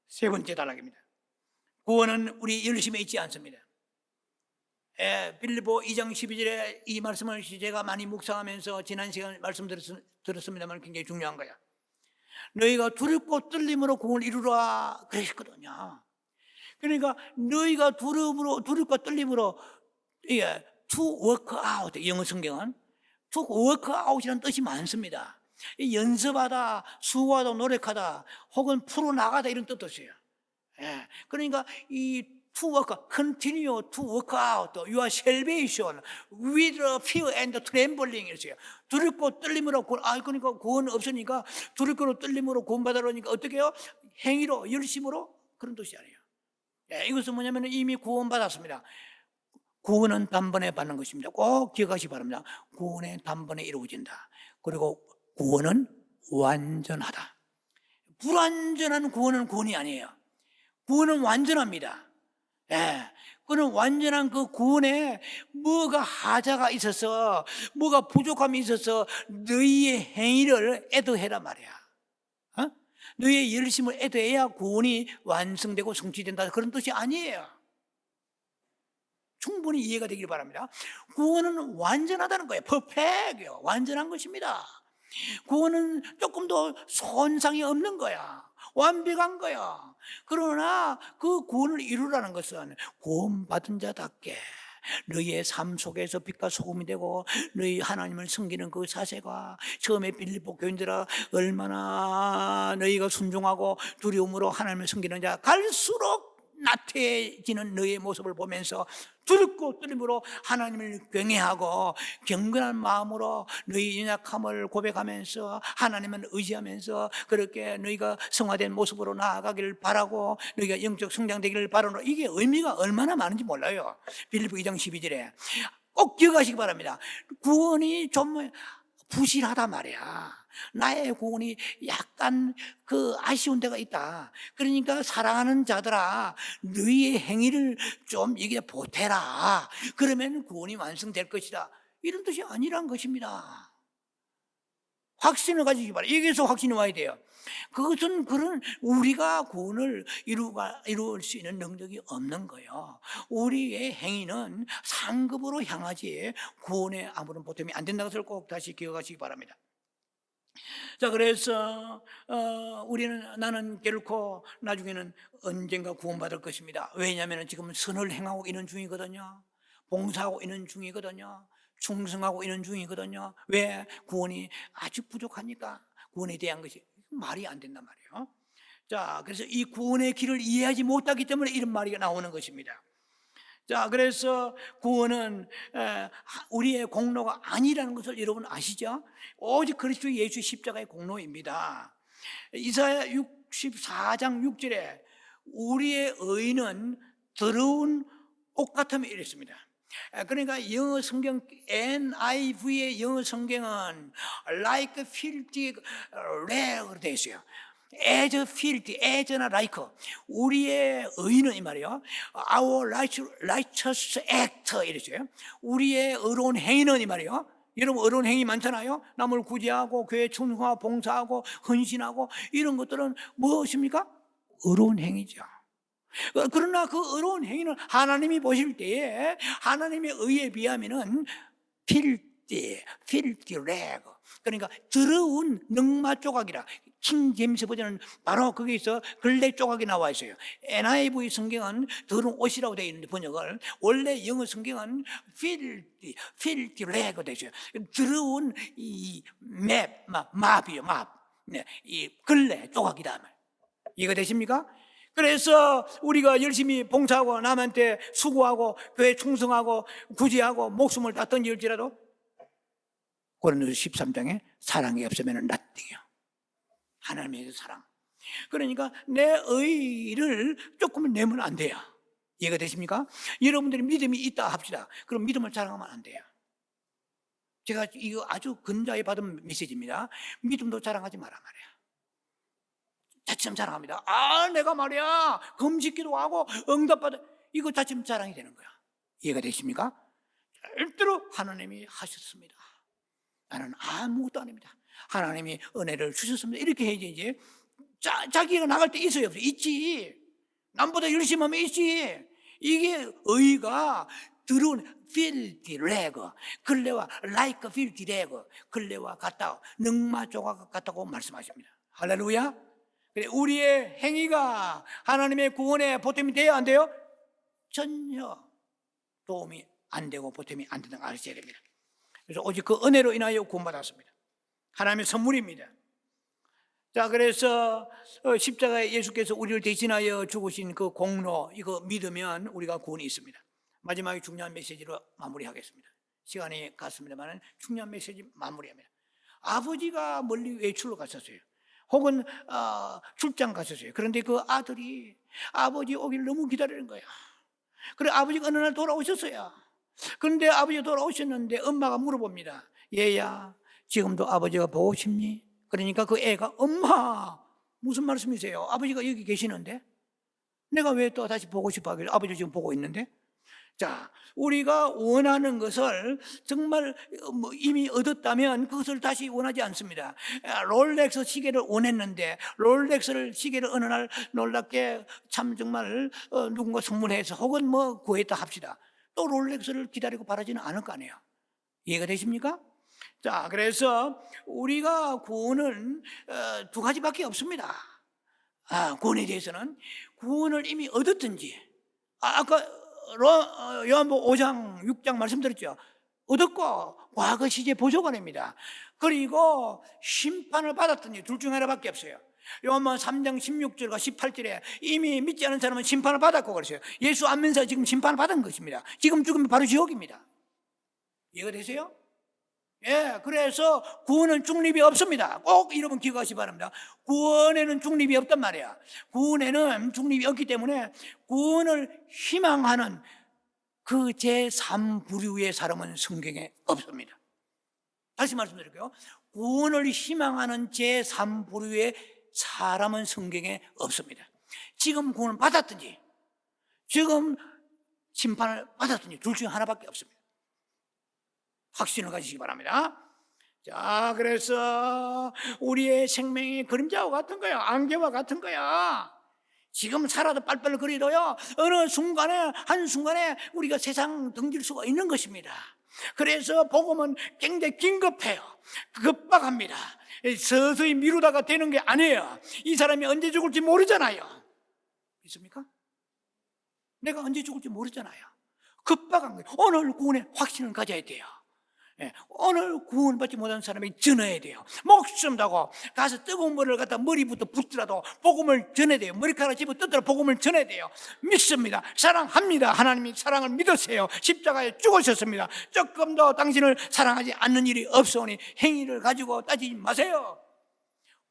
세 번째 단락입니다. 구원은 우리 열심에 있지 않습니다. 빌립보 2장 12절에 이 말씀을 제가 많이 묵상하면서 지난 시간에 말씀드렸습니다만 굉장히 중요한 거야. 너희가 두렵고 떨림으로 구원을 이루라 그랬거든요. 그러니까 너희가 두렵고 떨림으로 to work out, 영어 성경은 to work out이라는 뜻이 많습니다. 연습하다, 수고하다, 노력하다, 혹은 풀어나가다 이런 뜻도 있어요. 그러니까 이 to work, continue to work out your salvation with fear and trembling 이랬어요. 두렵고 떨림으로 구원, 그러니까 구원 없으니까 두렵고 떨림으로 구원받으려니까 어떻게 해요? 행위로, 열심으로? 그런 뜻이 아니에요. 이것은 뭐냐면 이미 구원받았습니다. 구원은 단번에 받는 것입니다. 꼭 기억하시기 바랍니다. 구원은 단번에 이루어진다. 그리고 구원은 완전하다. 불완전한 구원은 구원이 아니에요. 구원은 완전합니다. 그는 완전한 그 구원에 뭐가 하자가 있어서, 뭐가 부족함이 있어서 너희의 행위를 애도해라 말이야. 너희의 열심을 애도해야 구원이 완성되고 성취된다, 그런 뜻이 아니에요. 충분히 이해가 되길 바랍니다. 구원은 완전하다는 거예요. 퍼펙트요, 완전한 것입니다. 구원은 조금 더 손상이 없는 거야. 완벽한 거야. 그러나 그 구원을 이루라는 것은 구원받은 자답게 너희의 삶 속에서 빛과 소금이 되고 너희 하나님을 섬기는 그 자세가, 처음에 빌립보 교인들아 얼마나 너희가 순종하고 두려움으로 하나님을 섬기는 자, 갈수록 나태해지는 너희의 모습을 보면서 두렵고 떨림으로 하나님을 경외하고 경건한 마음으로 너희 연약함을 고백하면서 하나님을 의지하면서 그렇게 너희가 성화된 모습으로 나아가기를 바라고 너희가 영적 성장되기를 바라노. 이게 의미가 얼마나 많은지 몰라요. 빌립보 2장 12절에 꼭 기억하시기 바랍니다. 구원이 좀 부실하다 말이야. 나의 구원이 약간 아쉬운 데가 있다. 그러니까 사랑하는 자들아, 너희의 행위를 좀 이게 보태라. 그러면 구원이 완성될 것이다. 이런 뜻이 아니란 것입니다. 확신을 가지기 바랍니다. 여기서 확신이 와야 돼요. 그것은 우리가 구원을 이룰 수 있는 능력이 없는 거예요. 우리의 행위는 상급으로 향하지 구원에 아무런 보탬이 안 된다는 것을 꼭 다시 기억하시기 바랍니다. 자, 그래서 나는 결코 나중에는 언젠가 구원받을 것입니다. 왜냐하면 지금 선을 행하고 있는 중이거든요. 봉사하고 있는 중이거든요. 충성하고 있는 중이거든요. 왜? 구원이 아직 부족하니까. 구원에 대한 것이 말이 안 된단 말이에요. 자, 그래서 이 구원의 길을 이해하지 못하기 때문에 이런 말이 나오는 것입니다. 자, 그래서 구원은 우리의 공로가 아니라는 것을 여러분 아시죠? 오직 그리스도 예수 십자가의 공로입니다. 이사야 64장 6절에 우리의 의는 더러운 옷 같음에 이랬습니다. 그러니까 영어 성경 NIV의 영어 성경은 like filthy rag으로 되어 있어요. as filthy, as나 like. 우리의 의는 이 말이에요. Our righteous act 이랬어요. 우리의 의로운 행위는 이 말이에요. 여러분 의로운 행위 많잖아요. 남을 구제하고 교회 충성하고 봉사하고 헌신하고 이런 것들은 무엇입니까? 의로운 행위죠. 그러나 그 의로운 행위는 하나님이 보실 때에 하나님의 의에 비하면은 filthy rag, 그러니까 더러운 능마 조각이라. 킹 제임스 버전은 바로 거기서 걸레 조각이 나와 있어요. NIV 성경은 더러운 옷이라고 되어 있는데 번역을, 원래 영어 성경은 filthy rag 되어 있어요. 더러운 이 map이요, map. 네, 이 걸레 조각이다. 이해가 되십니까? 그래서 우리가 열심히 봉사하고 남한테 수고하고 교회 충성하고 구제하고 목숨을 다 던질지라도 고린도서 13장에 사랑이 없으면 nothing이에요. 하나님의 사랑. 그러니까 내 의를 조금은 내면 안 돼요. 이해가 되십니까? 여러분들이 믿음이 있다 합시다. 그럼 믿음을 자랑하면 안 돼요. 제가 이거 아주 근자에 받은 메시지입니다. 믿음도 자랑하지 마라 말이야. 자칫 자랑합니다. 내가 말이야 금식기도 하고 응답받아, 이거 자칫 자랑이 되는 거야. 이해가 되십니까? 절대로 하나님이 하셨습니다. 나는 아무것도 아닙니다. 하나님이 은혜를 주셨습니다. 이렇게 해야지. 이제 자기가 나갈 때 있어요, 없어요? 있지. 남보다 열심히 하면 있지. 이게 의가 더러운 filthy rag, 걸레와 like filthy rag, 걸레와 같다, 능마 조각 같다고 말씀하십니다. 할렐루야. 우리의 행위가 하나님의 구원에 보탬이 돼야 안 돼요? 전혀 도움이 안 되고 보탬이 안 된다는 걸 아셔야 됩니다. 그래서 오직 그 은혜로 인하여 구원받았습니다. 하나님의 선물입니다. 자, 그래서 십자가에 예수께서 우리를 대신하여 죽으신 그 공로, 이거 믿으면 우리가 구원이 있습니다. 마지막에 중요한 메시지로 마무리하겠습니다. 시간이 갔습니다만 중요한 메시지 마무리합니다. 아버지가 멀리 외출로 갔었어요. 혹은 출장 갔었어요. 그런데 그 아들이 아버지 오기를 너무 기다리는 거야. 그래 아버지가 어느 날 돌아오셨어요. 그런데 아버지가 돌아오셨는데 엄마가 물어봅니다. 얘야, 지금도 아버지가 보고 싶니? 그러니까 그 애가 엄마 무슨 말씀이세요? 아버지가 여기 계시는데 내가 왜 또 다시 보고 싶어 하길래 아버지 지금 보고 있는데. 자, 우리가 원하는 것을 정말 이미 얻었다면 그것을 다시 원하지 않습니다. 롤렉스 시계를 원했는데 롤렉스 시계를 어느 날 놀랍게 참 정말 누군가 선물해서 혹은 구했다 합시다. 또 롤렉스를 기다리고 바라지는 않을 거 아니에요. 이해가 되십니까? 자, 그래서 우리가 구원은 두 가지밖에 없습니다. 구원에 대해서는 구원을 이미 얻었든지, 아까 요한복음 5장 6장 말씀드렸죠. 얻었고 과거 시제 보조관입니다. 그리고 심판을 받았든지 둘 중 하나밖에 없어요. 요한복음 3장 16절과 18절에 이미 믿지 않은 사람은 심판을 받았고 그랬어요. 예수 안 믿는 사람 지금 심판을 받은 것입니다. 지금 죽으면 바로 지옥입니다. 이해가 되세요? 예, 그래서 구원은 중립이 없습니다. 꼭 여러분 기억하시기 바랍니다. 구원에는 중립이 없단 말이야. 구원에는 중립이 없기 때문에 구원을 희망하는 그 제3부류의 사람은 성경에 없습니다. 다시 말씀드릴게요. 구원을 희망하는 제3부류의 사람은 성경에 없습니다. 지금 구원을 받았든지 지금 심판을 받았든지 둘 중에 하나밖에 없습니다. 확신을 가지시기 바랍니다. 자, 그래서 우리의 생명이 그림자와 같은 거야. 안개와 같은 거야. 지금 살아도 빨빨 거리도요, 어느 순간에 한순간에 우리가 세상 등질 수가 있는 것입니다. 그래서 복음은 굉장히 긴급해요. 급박합니다. 서서히 미루다가 되는 게 아니에요. 이 사람이 언제 죽을지 모르잖아요. 있습니까? 내가 언제 죽을지 모르잖아요. 급박한 거예요. 오늘 구원에 확신을 가져야 돼요. 오늘 구원받지 못한 사람이 전해야 돼요. 목숨 다고 가서 뜨거운 물을 갖다 머리부터 붓더라도 복음을 전해야 돼요. 머리카락 집어 뜯더라도 복음을 전해야 돼요. 믿습니다. 사랑합니다. 하나님이 사랑을 믿으세요. 십자가에 죽으셨습니다. 조금 더 당신을 사랑하지 않는 일이 없으니 행위를 가지고 따지지 마세요.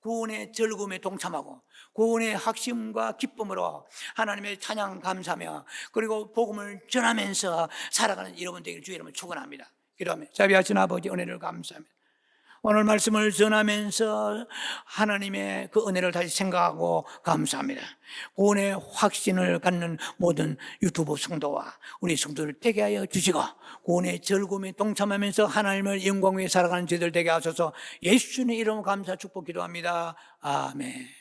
구원의 즐거움에 동참하고 구원의 확신과 기쁨으로 하나님의 찬양 감사하며 그리고 복음을 전하면서 살아가는 여러분 되기를 주의 이름으로 축원합니다. 기도하며 자비하신 아버지 은혜를 감사합니다. 오늘 말씀을 전하면서 하나님의 그 은혜를 다시 생각하고 감사합니다. 구원의 확신을 갖는 모든 유튜브 성도와 우리 성도를 되게 하여 주시고 구원의 즐거움에 동참하면서 하나님을 영광 위에 살아가는 저희들 되게 하소서. 예수님의 이름으로 감사 축복 기도합니다. 아멘.